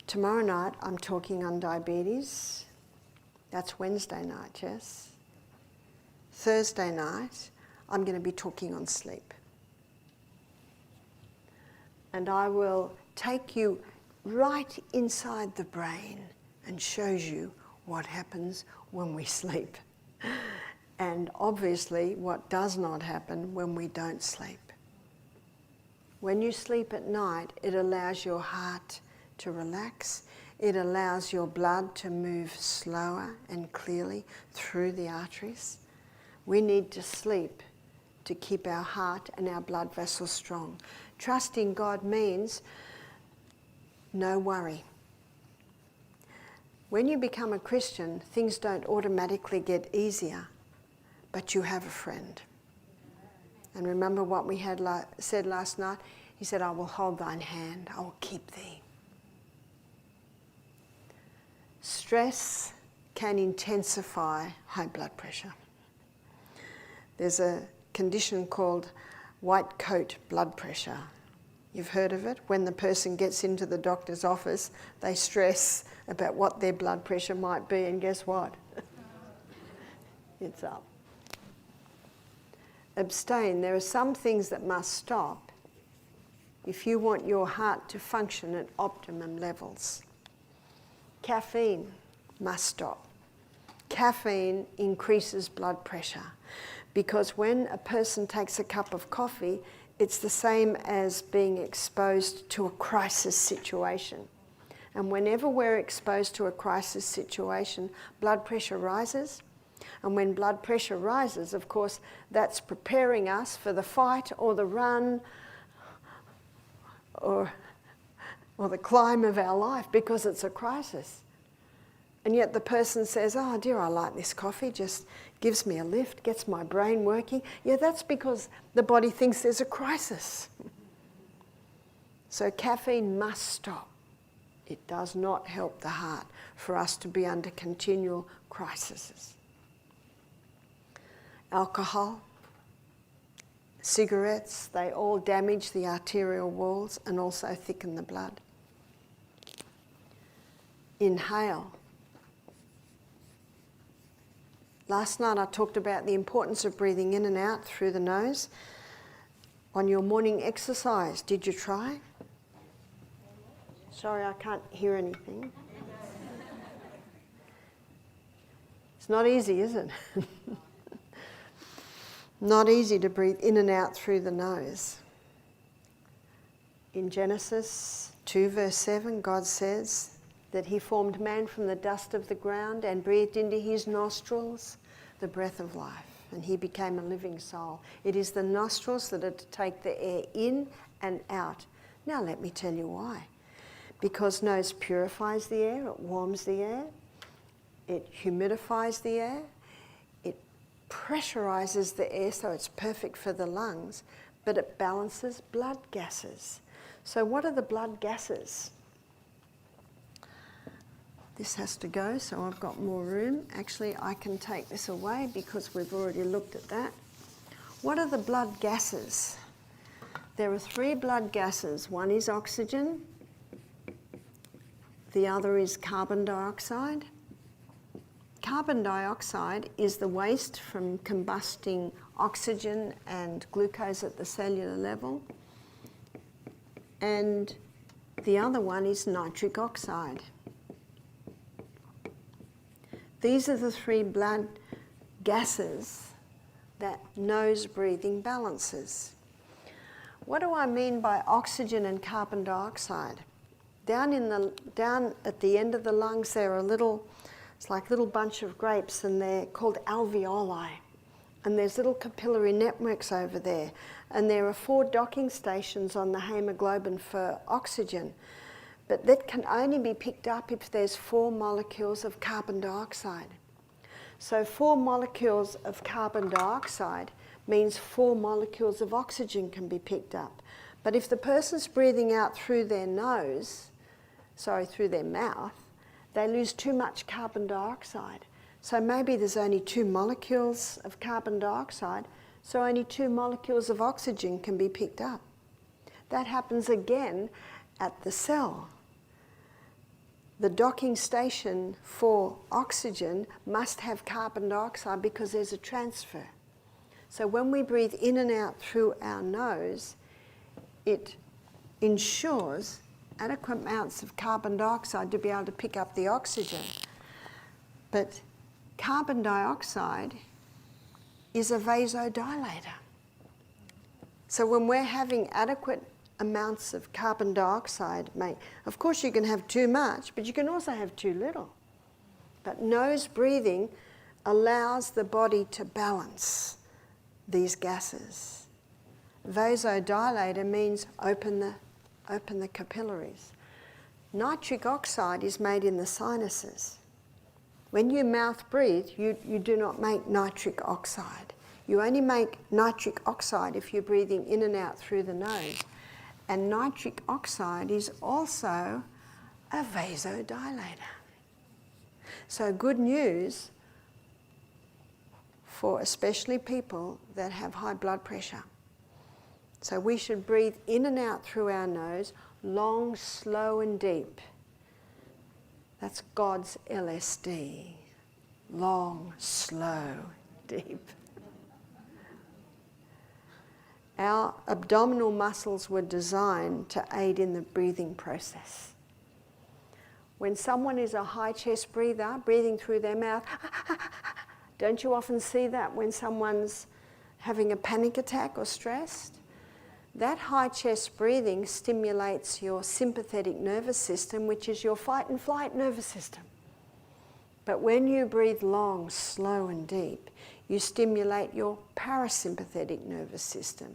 Tomorrow night I'm talking on diabetes. That's Wednesday night, yes? Thursday night I'm going to be talking on sleep. And I will take you right inside the brain and shows you what happens when we sleep. And obviously what does not happen when we don't sleep. When you sleep at night, it allows your heart to relax. It allows your blood to move slower and clearly through the arteries. We need to sleep to keep our heart and our blood vessels strong. Trusting God means no worry. When you become a Christian, things don't automatically get easier, but you have a friend. And remember what we had said last night? He said, I will hold thine hand, I will keep thee. Stress can intensify high blood pressure. There's a condition called white coat blood pressure. You've heard of it? When the person gets into the doctor's office, they stress about what their blood pressure might be, and guess what? It's up. Abstain. There are some things that must stop if you want your heart to function at optimum levels. Caffeine must stop. Caffeine increases blood pressure because when a person takes a cup of coffee, it's the same as being exposed to a crisis situation. And whenever we're exposed to a crisis situation, blood pressure rises. And when blood pressure rises, of course, that's preparing us for the fight or the run or the climb of our life because it's a crisis. And yet the person says, oh dear, I like this coffee, just gives me a lift, gets my brain working. Yeah, that's because the body thinks there's a crisis. So caffeine must stop. It does not help the heart for us to be under continual crises. Alcohol, cigarettes, they all damage the arterial walls and also thicken the blood. Inhale. Last night I talked about the importance of breathing in and out through the nose. On your morning exercise, did you try? Sorry, I can't hear anything. It's not easy, is it? Not easy to breathe in and out through the nose. In Genesis 2 verse 7, God says that he formed man from the dust of the ground and breathed into his nostrils the breath of life, and he became a living soul. It is the nostrils that are to take the air in and out. Now let me tell you why. Because nose purifies the air, it warms the air, it humidifies the air, it pressurizes the air so it's perfect for the lungs, but it balances blood gases. So what are the blood gases? This has to go, so I've got more room. Actually, I can take this away because we've already looked at that. What are the blood gases? There are 3 blood gases. One is oxygen, the other is carbon dioxide. Carbon dioxide is the waste from combusting oxygen and glucose at the cellular level. And the other one is nitric oxide. These are the 3 blood gases that nose breathing balances. What do I mean by oxygen and carbon dioxide? Down at the end of the lungs there are it's like little bunch of grapes, and they're called alveoli. And there's little capillary networks over there. And there are 4 docking stations on the hemoglobin for oxygen. But that can only be picked up if there's 4 molecules of carbon dioxide. So 4 molecules of carbon dioxide means 4 molecules of oxygen can be picked up. But if the person's breathing out through their nose, through their mouth, they lose too much carbon dioxide. So maybe there's only 2 molecules of carbon dioxide, so only 2 molecules of oxygen can be picked up. That happens again at the cell. The docking station for oxygen must have carbon dioxide because there's a transfer. So when we breathe in and out through our nose, it ensures adequate amounts of carbon dioxide to be able to pick up the oxygen. But carbon dioxide is a vasodilator. So when we're having adequate amounts of carbon dioxide, of course you can have too much, but you can also have too little. But nose breathing allows the body to balance these gases. Vasodilator means open the capillaries. Nitric oxide is made in the sinuses. When you mouth breathe, you do not make nitric oxide. You only make nitric oxide if you're breathing in and out through the nose. And nitric oxide is also a vasodilator. So good news for especially people that have high blood pressure. So we should breathe in and out through our nose, long, slow and deep. That's God's LSD. Long, slow, deep. Our abdominal muscles were designed to aid in the breathing process. When someone is a high chest breather, breathing through their mouth, don't you often see that when someone's having a panic attack or stressed? That high chest breathing stimulates your sympathetic nervous system, which is your fight and flight nervous system. But when you breathe long, slow and deep, you stimulate your parasympathetic nervous system.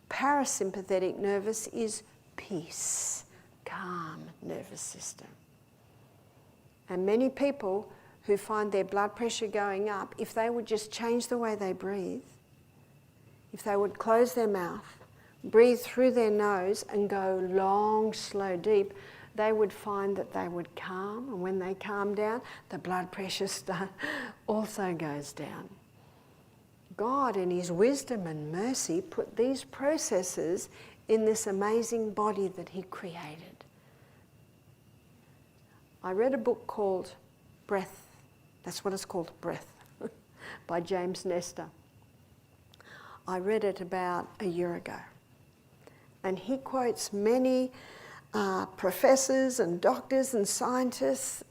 Parasympathetic nervous is peace, calm nervous system. And many people who find their blood pressure going up, if they would just change the way they breathe, if they would close their mouth, breathe through their nose and go long, slow, deep, they would find that they would calm, and when they calm down, the blood pressure also goes down. God, in His wisdom and mercy, put these processes in this amazing body that He created. I read a book called Breath. That's what it's called, Breath, by James Nestor. I read it about a year ago. And he quotes many professors and doctors and scientists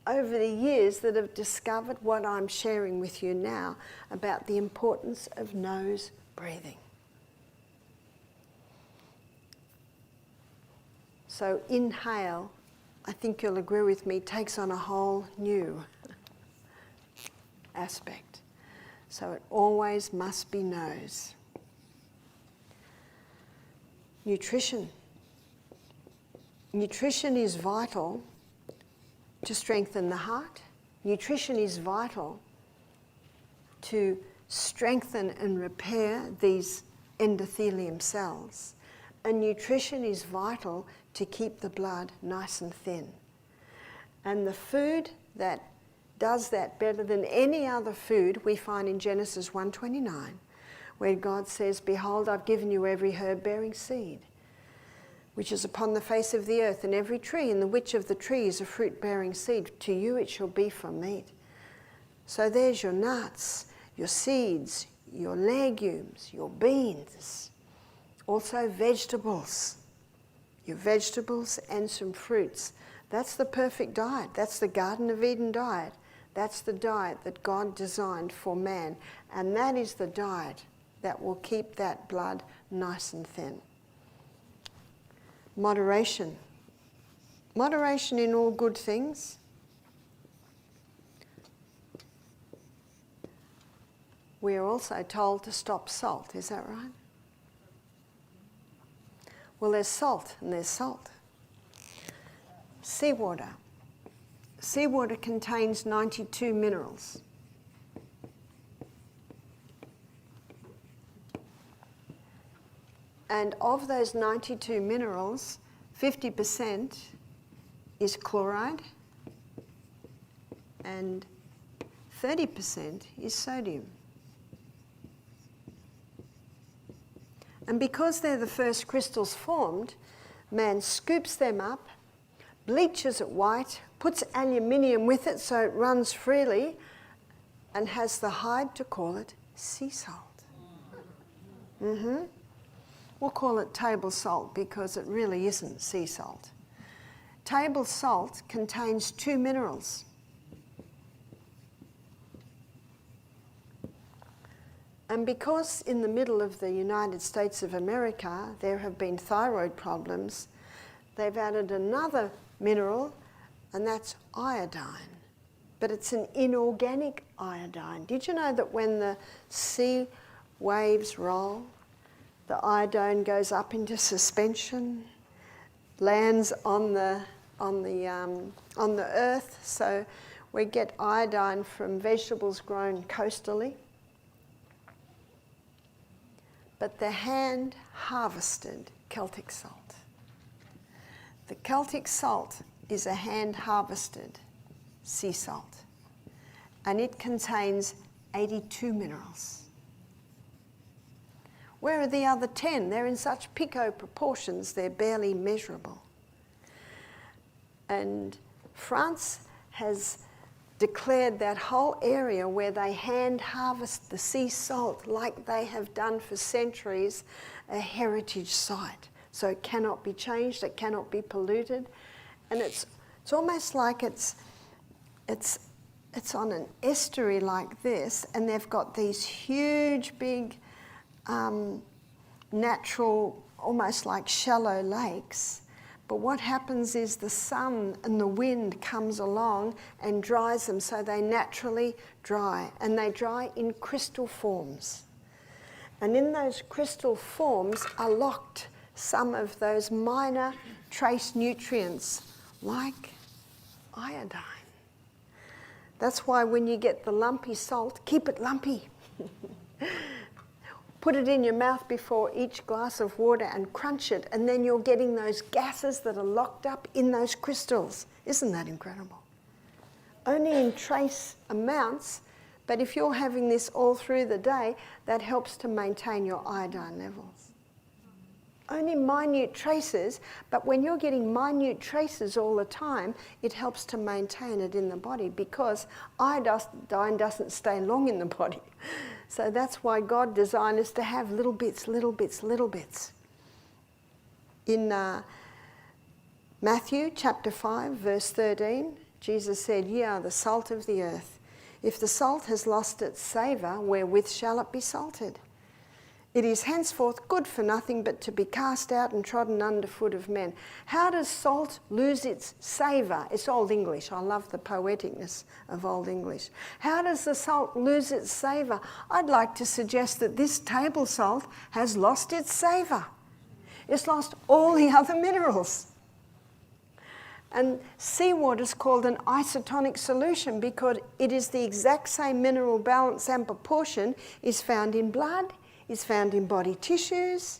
over the years that have discovered what I'm sharing with you now about the importance of nose breathing. So inhale, I think you'll agree with me, takes on a whole new aspect. So it always must be nose. Nutrition. Nutrition is vital to strengthen the heart. Nutrition is vital to strengthen and repair these endothelium cells. And nutrition is vital to keep the blood nice and thin. And the food that does that better than any other food we find in Genesis 1:29, where God says, "Behold, I've given you every herb bearing seed, which is upon the face of the earth, and every tree in the which of the trees a fruit-bearing seed. To you it shall be for meat." So there's your nuts, your seeds, your legumes, your beans, also vegetables. Your vegetables and some fruits. That's the perfect diet. That's the Garden of Eden diet. That's the diet that God designed for man. And that is the diet that will keep that blood nice and thin. Moderation. Moderation in all good things. We are also told to stop salt, is that right? Well, there's salt and there's salt. Seawater. Seawater contains 92 minerals. And of those 92 minerals, 50% is chloride and 30% is sodium. And because they're the first crystals formed, man scoops them up, bleaches it white, puts aluminium with it so it runs freely, and has the hide to call it sea salt. We'll call it table salt because it really isn't sea salt. Table salt contains 2 minerals. And because in the middle of the United States of America there have been thyroid problems, they've added another mineral, and that's iodine. But it's an inorganic iodine. Did you know that when the sea waves roll, the iodine goes up into suspension, lands on the earth? So we get iodine from vegetables grown coastally. But the hand-harvested Celtic salt. The Celtic salt is a hand-harvested sea salt, and it contains 82 minerals. Where are the other 10? They're in such pico proportions, they're barely measurable. And France has declared that whole area where they hand harvest the sea salt like they have done for centuries a heritage site. So it cannot be changed, it cannot be polluted. And it's almost like it's on an estuary like this, and they've got these huge big natural, almost like shallow lakes. But what happens is the sun and the wind comes along and dries them, so they naturally dry, and they dry in crystal forms. And in those crystal forms are locked some of those minor trace nutrients like iodine. That's why when you get the lumpy salt, keep it lumpy. Put it in your mouth before each glass of water and crunch it, and then you're getting those gases that are locked up in those crystals. Isn't that incredible? Only in trace amounts, but if you're having this all through the day, that helps to maintain your iodine levels. Only minute traces, but when you're getting minute traces all the time, it helps to maintain it in the body, because iodine doesn't stay long in the body. So that's why God designed us to have little bits, little bits, little bits. In Matthew chapter 5, verse 13, Jesus said, "Ye are the salt of the earth. If the salt has lost its savour, wherewith shall it be salted? It is henceforth good for nothing but to be cast out and trodden under foot of men." How does salt lose its savour? It's Old English. I love the poeticness of Old English. How does the salt lose its savour? I'd like to suggest that this table salt has lost its savour. It's lost all the other minerals. And seawater is called an isotonic solution because it is the exact same mineral balance and proportion is found in blood, is found in body tissues,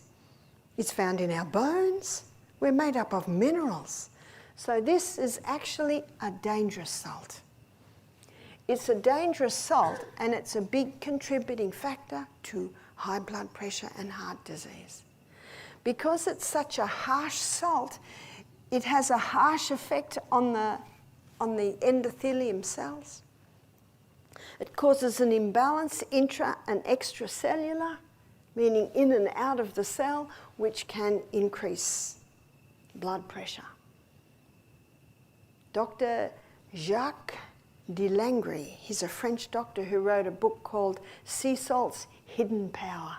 it's found in our bones. We're made up of minerals. So this is actually a dangerous salt. It's a dangerous salt, and it's a big contributing factor to high blood pressure and heart disease. Because it's such a harsh salt, it has a harsh effect on the endothelium cells. It causes an imbalance intra and extracellular, meaning in and out of the cell, which can increase blood pressure. Dr. Jacques de Langry, he's a French doctor who wrote a book called Sea Salt's Hidden Power.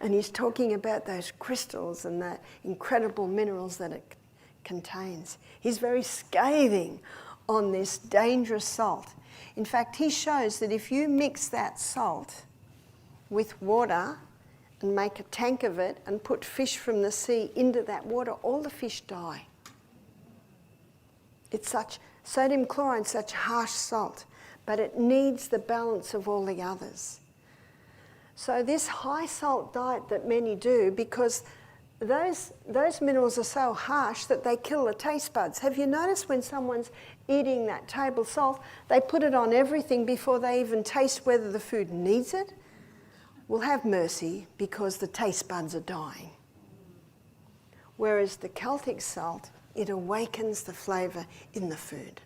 And he's talking about those crystals and the incredible minerals that it contains. He's very scathing on this dangerous salt. In fact, he shows that if you mix that salt with water and make a tank of it and put fish from the sea into that water, all the fish die. It's sodium chloride, such harsh salt, but it needs the balance of all the others. So this high salt diet that many do, because those minerals are so harsh that they kill the taste buds. Have you noticed when someone's eating that table salt, they put it on everything before they even taste whether the food needs it? Well, have mercy, because the taste buds are dying. Whereas the Celtic salt, it awakens the flavour in the food.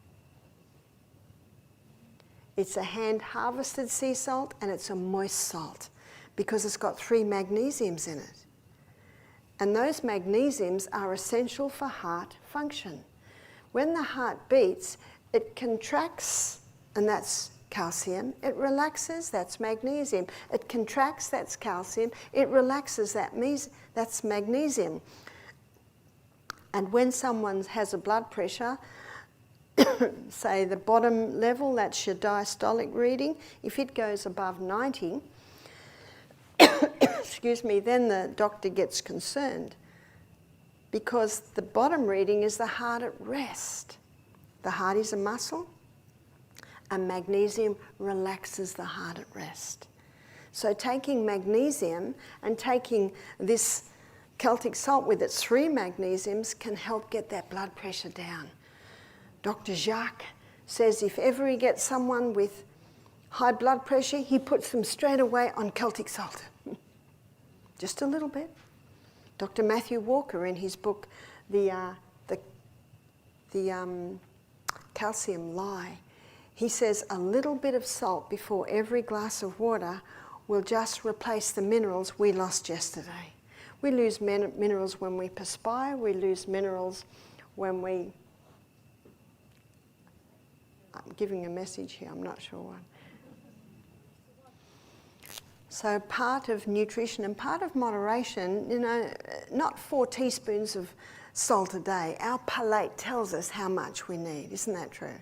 It's a hand-harvested sea salt, and it's a moist salt because it's got 3 magnesiums in it. And those magnesiums are essential for heart function. When the heart beats, it contracts, and that's calcium. It relaxes, that's magnesium. It contracts, that's calcium. It relaxes, that's magnesium. And when someone has a blood pressure, say the bottom level, that's your diastolic reading, if it goes above 90, excuse me, then the doctor gets concerned, because the bottom reading is the heart at rest. The heart is a muscle, and magnesium relaxes the heart at rest. So taking magnesium and taking this Celtic salt with its 3 magnesiums can help get that blood pressure down. Dr. Jacques says if ever he gets someone with high blood pressure, he puts them straight away on Celtic salt. Just a little bit. Dr. Matthew Walker, in his book, the Calcium Lie, he says a little bit of salt before every glass of water will just replace the minerals we lost yesterday. We lose minerals when we perspire, we lose minerals when we... I'm giving a message here, I'm not sure what. So part of nutrition and part of moderation, not 4 teaspoons of salt a day. Our palate tells us how much we need, isn't that true?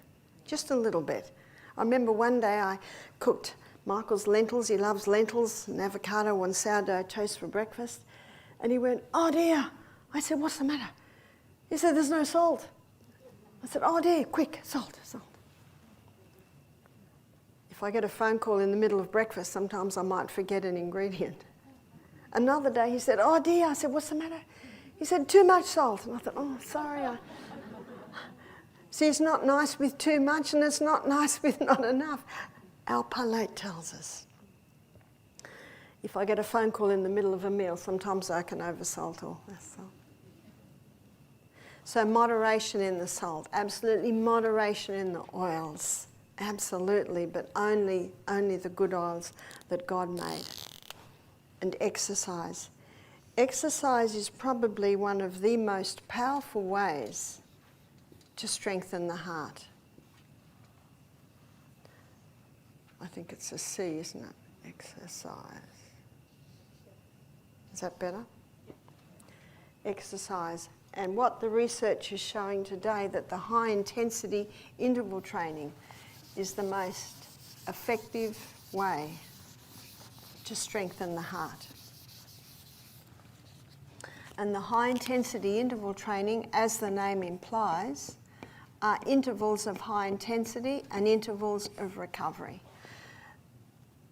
Just a little bit. I remember one day I cooked Michael's lentils. He loves lentils and avocado on sourdough toast for breakfast. And he went, "Oh dear." I said, "What's the matter?" He said, "There's no salt." I said, "Oh dear, quick, salt, salt." If I get a phone call in the middle of breakfast, sometimes I might forget an ingredient. Another day he said, "Oh dear." I said, "What's the matter?" He said, "Too much salt." And I thought, "Oh, sorry." See, it's not nice with too much, and it's not nice with not enough. Our palate tells us. If I get a phone call in the middle of a meal, sometimes I can oversalt or less salt. So moderation in the salt, absolutely moderation in the oils, absolutely, but only the good oils that God made. And exercise. Exercise is probably one of the most powerful ways to strengthen the heart. I think it's a C, isn't it? Exercise. Is that better? Exercise. And what the research is showing today, that the high intensity interval training is the most effective way to strengthen the heart. And the high intensity interval training, as the name implies, are intervals of high intensity and intervals of recovery.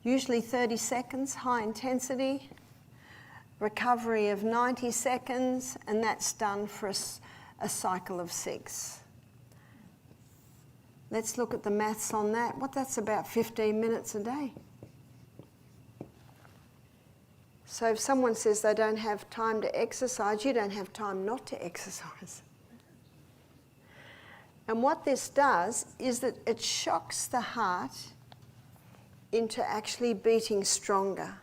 Usually 30 seconds, high intensity, recovery of 90 seconds, and that's done for a cycle of 6. Let's look at the maths on that. That's about 15 minutes a day. So if someone says they don't have time to exercise, you don't have time not to exercise. And what this does is that it shocks the heart into actually beating stronger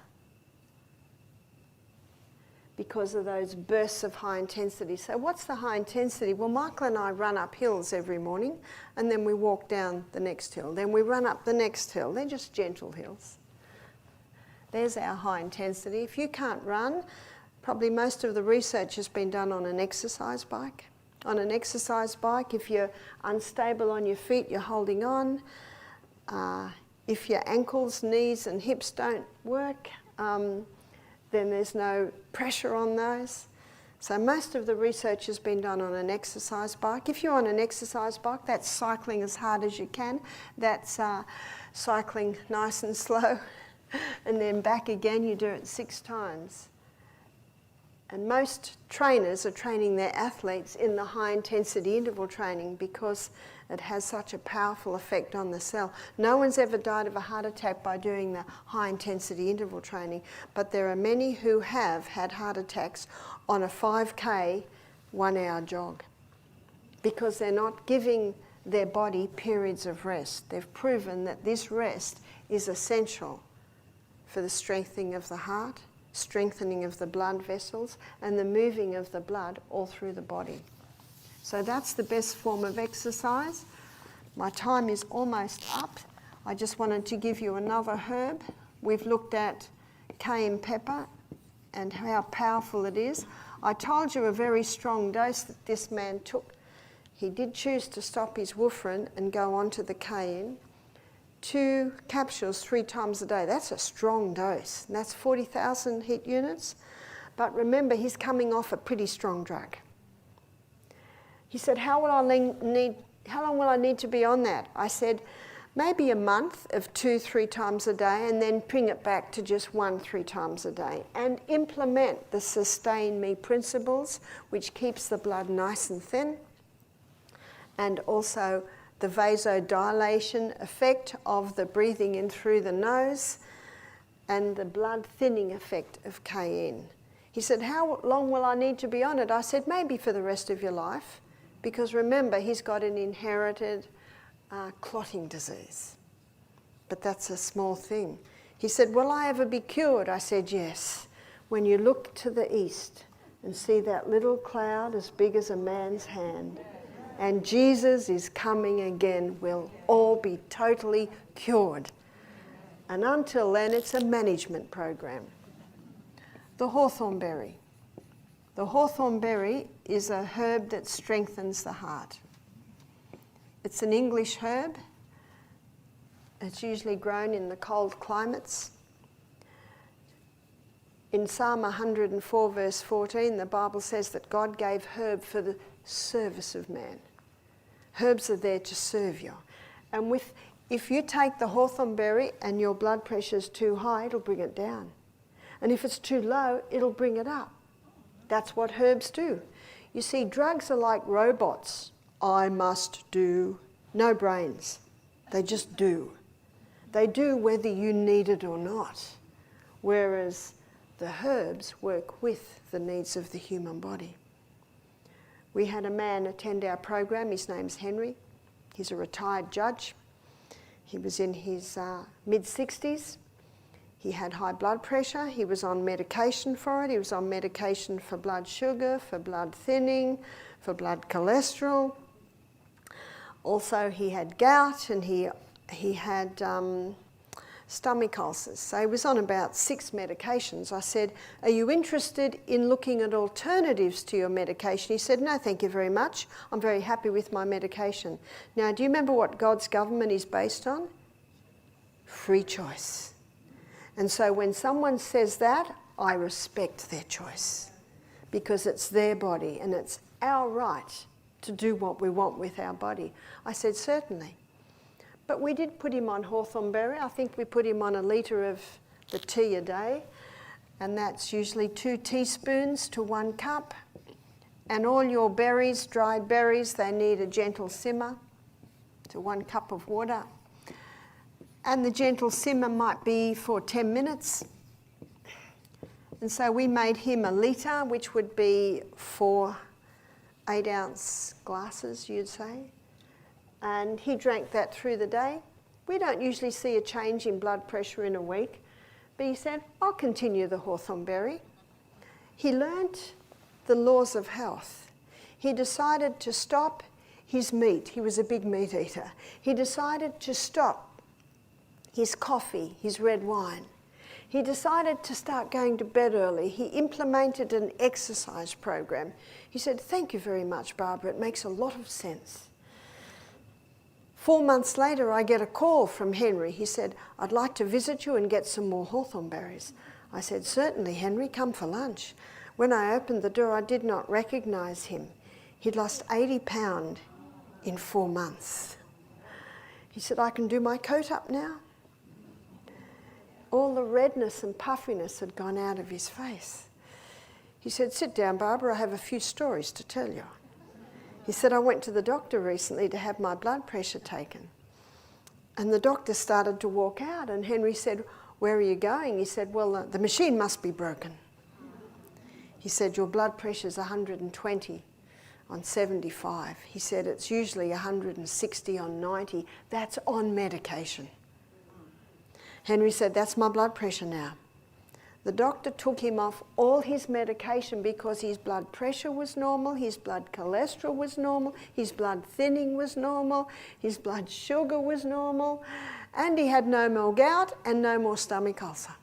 because of those bursts of high intensity. So what's the high intensity? Well, Michael and I run up hills every morning, and then we walk down the next hill. Then we run up the next hill. They're just gentle hills. There's our high intensity. If you can't run, probably most of the research has been done on an exercise bike. On an exercise bike, if you're unstable on your feet, you're holding on. If your ankles, knees and hips don't work, then there's no pressure on those. So most of the research has been done on an exercise bike. If you're on an exercise bike, that's cycling as hard as you can. That's cycling nice and slow. And then back again, you do it 6 times. And most trainers are training their athletes in the high intensity interval training because it has such a powerful effect on the cell. No one's ever died of a heart attack by doing the high intensity interval training, but there are many who have had heart attacks on a 5K 1 hour jog because they're not giving their body periods of rest. They've proven that this rest is essential for the strengthening of the heart, strengthening of the blood vessels, and the moving of the blood all through the body. So that's the best form of exercise. My time is almost up. I just wanted to give you another herb. We've looked at cayenne pepper and how powerful it is. I told you a very strong dose that this man took. He did choose to stop his warfarin and go on to the cayenne. 2 capsules 3 times a day. That's a strong dose. And that's 40,000 heat units. But remember, he's coming off a pretty strong drug. He said, how long will I need to be on that? I said, maybe a month of 2-3 times a day, and then bring it back to just 1-3 times a day. And implement the Sustain Me principles, which keeps the blood nice and thin, and also the vasodilation effect of the breathing in through the nose, and the blood thinning effect of cayenne. He said, how long will I need to be on it? I said, maybe for the rest of your life, because remember, he's got an inherited clotting disease. But that's a small thing. He said, will I ever be cured? I said, yes. When you look to the east and see that little cloud as big as a man's hand, and Jesus is coming again, we'll all be totally cured. And until then, it's a management program. The hawthorn berry. The hawthorn berry is a herb that strengthens the heart. It's an English herb. It's usually grown in the cold climates. In Psalm 104 verse 14, the Bible says that God gave herb for the service of man. Herbs are there to serve you. And if you take the hawthorn berry and your blood pressure is too high, it'll bring it down. And if it's too low, it'll bring it up. That's what herbs do. You see, drugs are like robots. I must do. No brains. They just do. They do whether you need it or not. Whereas the herbs work with the needs of the human body. We had a man attend our program. His name's Henry. He's a retired judge. He was in his mid-60s. He had high blood pressure. He was on medication for it. He was on medication for blood sugar, for blood thinning, for blood cholesterol. Also, he had gout and he had stomach ulcers. So he was on about 6 medications. I said, are you interested in looking at alternatives to your medication? He said, no, thank you very much. I'm very happy with my medication. Now, do you remember what God's government is based on? Free choice. And so when someone says that, I respect their choice because it's their body and it's our right to do what we want with our body. I said, certainly. But we did put him on hawthorn berry. I think we put him on 1 litre of the tea a day, and that's usually 2 teaspoons to 1 cup. And all your berries, dried berries, they need a gentle simmer to 1 cup of water. And the gentle simmer might be for 10 minutes. And so we made him 1 litre, which would be 4 8-ounce glasses, you'd say. And he drank that through the day. We don't usually see a change in blood pressure in a week, but he said, I'll continue the hawthorn berry. He learnt the laws of health. He decided to stop his meat. He was a big meat eater. He decided to stop his coffee, his red wine. He decided to start going to bed early. He implemented an exercise program. He said, thank you very much, Barbara. It makes a lot of sense. 4 months later, I get a call from Henry. He said, I'd like to visit you and get some more hawthorn berries. I said, certainly, Henry, come for lunch. When I opened the door, I did not recognise him. He'd lost 80 pounds in 4 months. He said, I can do my coat up now. All the redness and puffiness had gone out of his face. He said, sit down, Barbara, I have a few stories to tell you. He said, I went to the doctor recently to have my blood pressure taken. And the doctor started to walk out, and Henry said, where are you going? He said, well, the machine must be broken. He said, your blood pressure's 120 on 75. He said, it's usually 160 on 90. That's on medication. Henry said, that's my blood pressure now. The doctor took him off all his medication because his blood pressure was normal, his blood cholesterol was normal, his blood thinning was normal, his blood sugar was normal, and he had no more gout and no more stomach ulcer.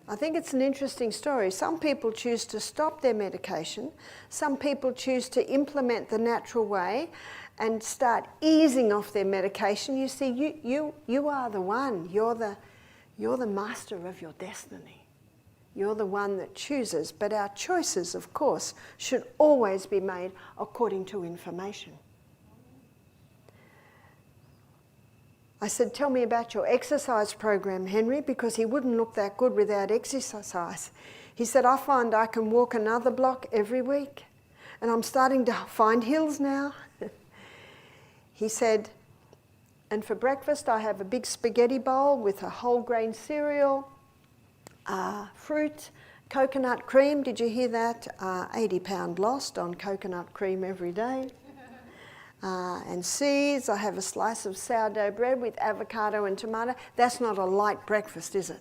I think it's an interesting story. Some people choose to stop their medication. Some people choose to implement the natural way and start easing off their medication. You see, you are the one. You're the master of your destiny. You're the one that chooses, but our choices, of course, should always be made according to information. I said, tell me about your exercise program, Henry, because he wouldn't look that good without exercise. He said, I find I can walk another block every week, and I'm starting to find hills now. He said, and for breakfast I have a big spaghetti bowl with a whole grain cereal, fruit, coconut cream. Did you hear that? 80 pound lost on coconut cream every day. And seeds. I have a slice of sourdough bread with avocado and tomato. That's not a light breakfast, is it?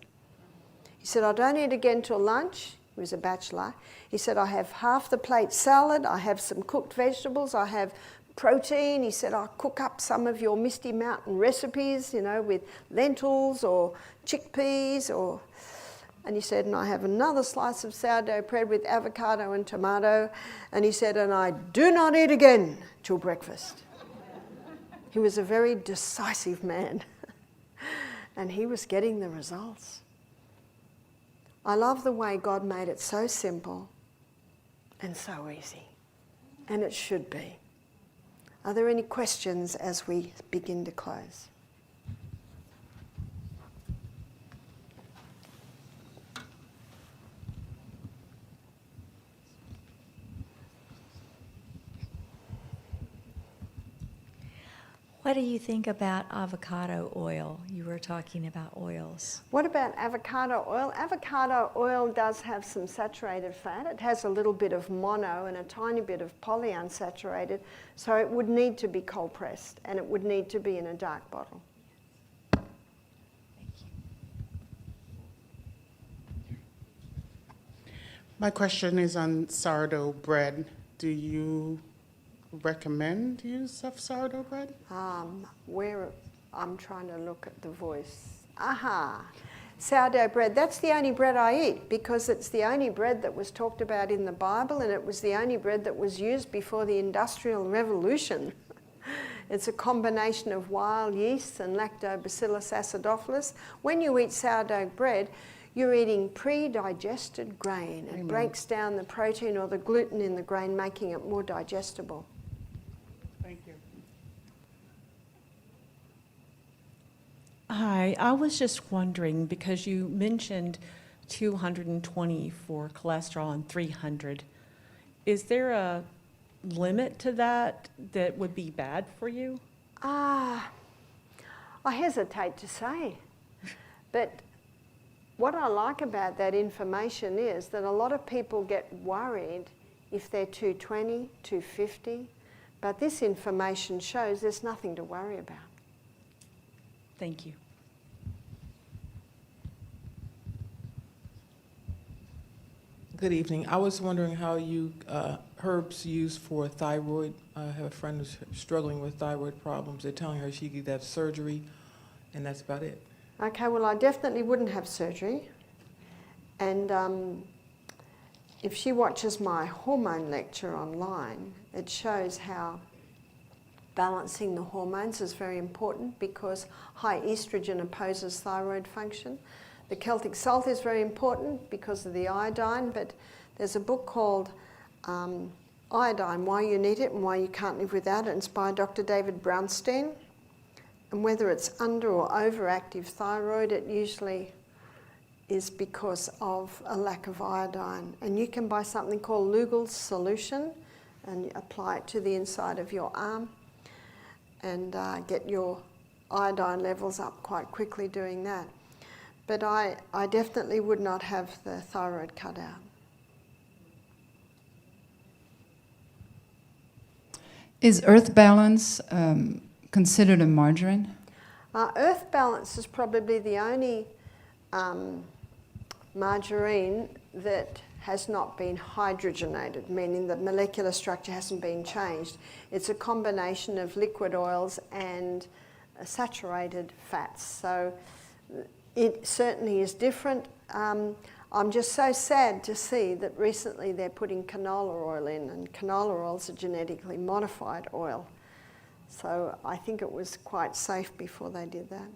He said, I don't eat again till lunch. He was a bachelor. He said, I have half the plate salad. I have some cooked vegetables. I have protein. He said, I'll cook up some of your Misty Mountain recipes, you know, with lentils or chickpeas or... And he said, and I have another slice of sourdough bread with avocado and tomato. And he said, and I do not eat again till breakfast. He was a very decisive man. And he was getting the results. I love the way God made it so simple and so easy. And it should be. Are there any questions as we begin to close? What do you think about avocado oil? You were talking about oils. What about avocado oil? Avocado oil does have some saturated fat. It has a little bit of mono and a tiny bit of polyunsaturated, so it would need to be cold pressed and it would need to be in a dark bottle. Thank you. My question is on sourdough bread. Do you recommend use of sourdough bread? I'm trying to look at the voice. Sourdough bread, that's the only bread I eat because it's the only bread that was talked about in the Bible and it was the only bread that was used before the Industrial Revolution. It's a combination of wild yeasts and Lactobacillus acidophilus. When you eat sourdough bread, you're eating pre-digested grain. It breaks down the protein or the gluten in the grain, making it more digestible. Thank you. Hi, I was just wondering, because you mentioned 220 for cholesterol and 300. Is there a limit to that that would be bad for you? I hesitate to say, but what I like about that information is that a lot of people get worried if they're 220, 250, but this information shows there's nothing to worry about. Thank you. Good evening. I was wondering how you, herbs used for thyroid. I have a friend who's struggling with thyroid problems. They're telling her she could have surgery, and that's about it. Okay, well, I definitely wouldn't have surgery. And if she watches my hormone lecture online, it shows how balancing the hormones is very important because high estrogen opposes thyroid function. The Celtic salt is very important because of the iodine, but there's a book called Iodine, Why You Need It and Why You Can't Live Without It. It's by Dr. David Brownstein. And whether it's under or overactive thyroid, it usually is because of a lack of iodine. And you can buy something called Lugol's solution and apply it to the inside of your arm and get your iodine levels up quite quickly doing that. But I definitely would not have the thyroid cut out. Is Earth Balance considered a margarine? Earth Balance is probably the only margarine that has not been hydrogenated, meaning the molecular structure hasn't been changed. It's a combination of liquid oils and saturated fats. So it certainly is different. I'm just so sad to see that recently they're putting canola oil in, and canola oil is a genetically modified oil. So I think it was quite safe before they did that.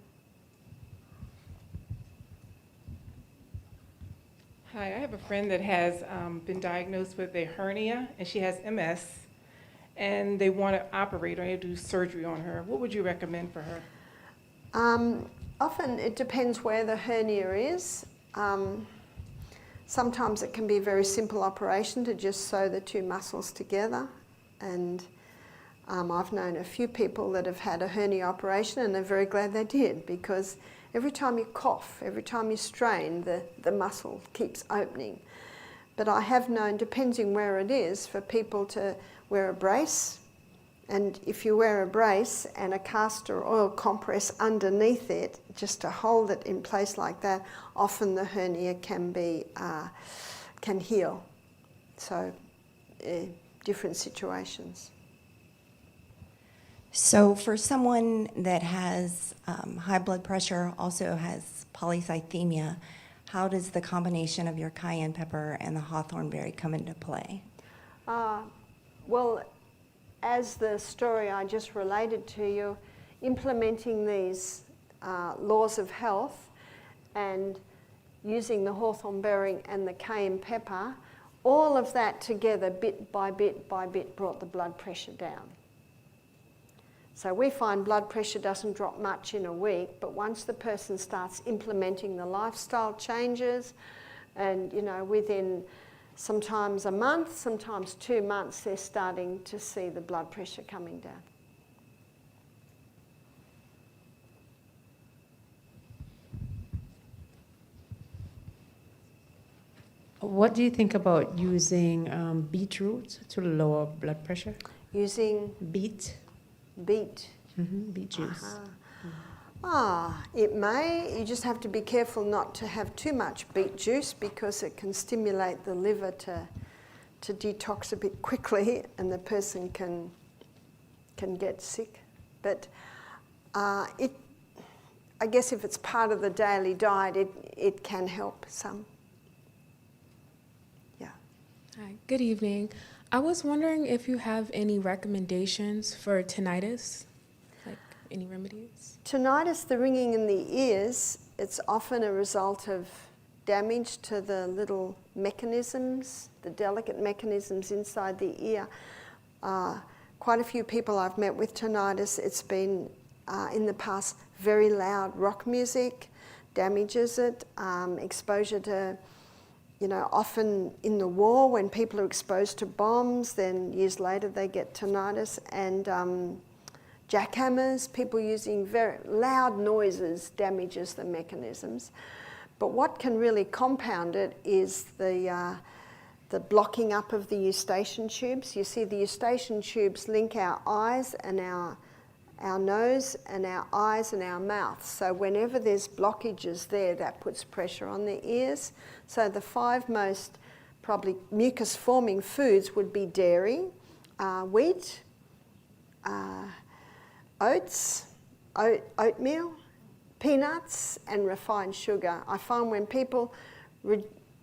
Hi, I have a friend that has been diagnosed with a hernia, and she has MS, and they want to operate or do surgery on her. What would you recommend for her? Often it depends where the hernia is. Sometimes it can be a very simple operation to just sew the two muscles together, and I've known a few people that have had a hernia operation and they're very glad they did, because every time you cough, every time you strain, the muscle keeps opening. But I have known, depending where it is, for people to wear a brace, and if you wear a brace and a castor oil compress underneath it, just to hold it in place like that, often the hernia can heal. So different situations. So for someone that has high blood pressure, also has polycythemia, how does the combination of your cayenne pepper and the hawthorn berry come into play? Well, as the story I just related to you, implementing these laws of health and using the hawthorn berry and the cayenne pepper, all of that together, bit by bit by bit, brought the blood pressure down. So we find blood pressure doesn't drop much in a week, but once the person starts implementing the lifestyle changes, and within sometimes a month, sometimes 2 months, they're starting to see the blood pressure coming down. What do you think about using beetroot to lower blood pressure? Using Beet, beet. beet juice. It may. You just have to be careful not to have too much beet juice, because it can stimulate the liver to detox a bit quickly, and the person can get sick. But I guess if it's part of the daily diet, it can help some. Yeah. Hi, good evening. I was wondering if you have any recommendations for tinnitus, like any remedies? Tinnitus, the ringing in the ears, it's often a result of damage to the little mechanisms, the delicate mechanisms inside the ear. Quite a few people I've met with tinnitus, it's been in the past very loud rock music damages it, exposure to, often in the war when people are exposed to bombs, then years later they get tinnitus, and jackhammers, people using very loud noises damages the mechanisms. But what can really compound it is the blocking up of the eustachian tubes. You see, the eustachian tubes link our eyes and our nose and our eyes and our mouth. So whenever there's blockages there, that puts pressure on the ears. So the 5 most probably mucus-forming foods would be dairy, wheat, oats, oatmeal, peanuts, and refined sugar. I find when people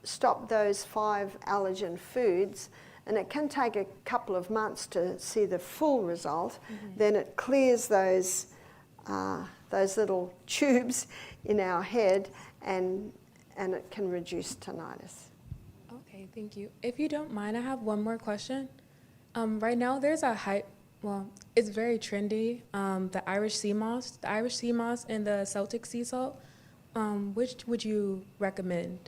stop those 5 allergen foods, and it can take a couple of months to see the full result, then it clears those little tubes in our head, and it can reduce tinnitus. Okay, thank you. If you don't mind, I have one more question. Right now there's a hype, well, it's very trendy, the Irish sea moss and the Celtic sea salt. Which would you recommend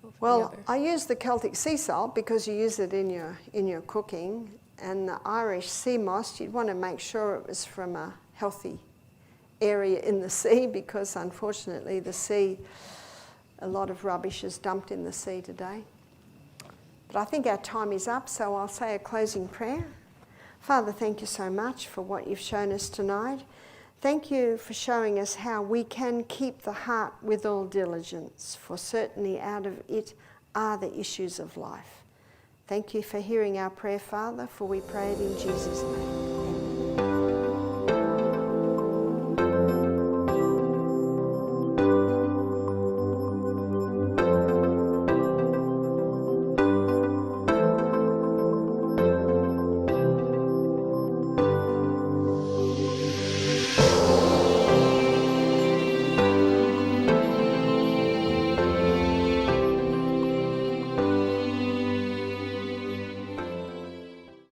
over the Well, other? I use the Celtic sea salt because you use it in your cooking, and the Irish sea moss, you'd want to make sure it was from a healthy area in the sea, because unfortunately the sea, a lot of rubbish is dumped in the sea today. But I think our time is up, so I'll say a closing prayer. Father, thank you so much for what you've shown us tonight. Thank you for showing us how we can keep the heart with all diligence, for certainly out of it are the issues of life. Thank you for hearing our prayer, Father, for we pray it in Jesus' name.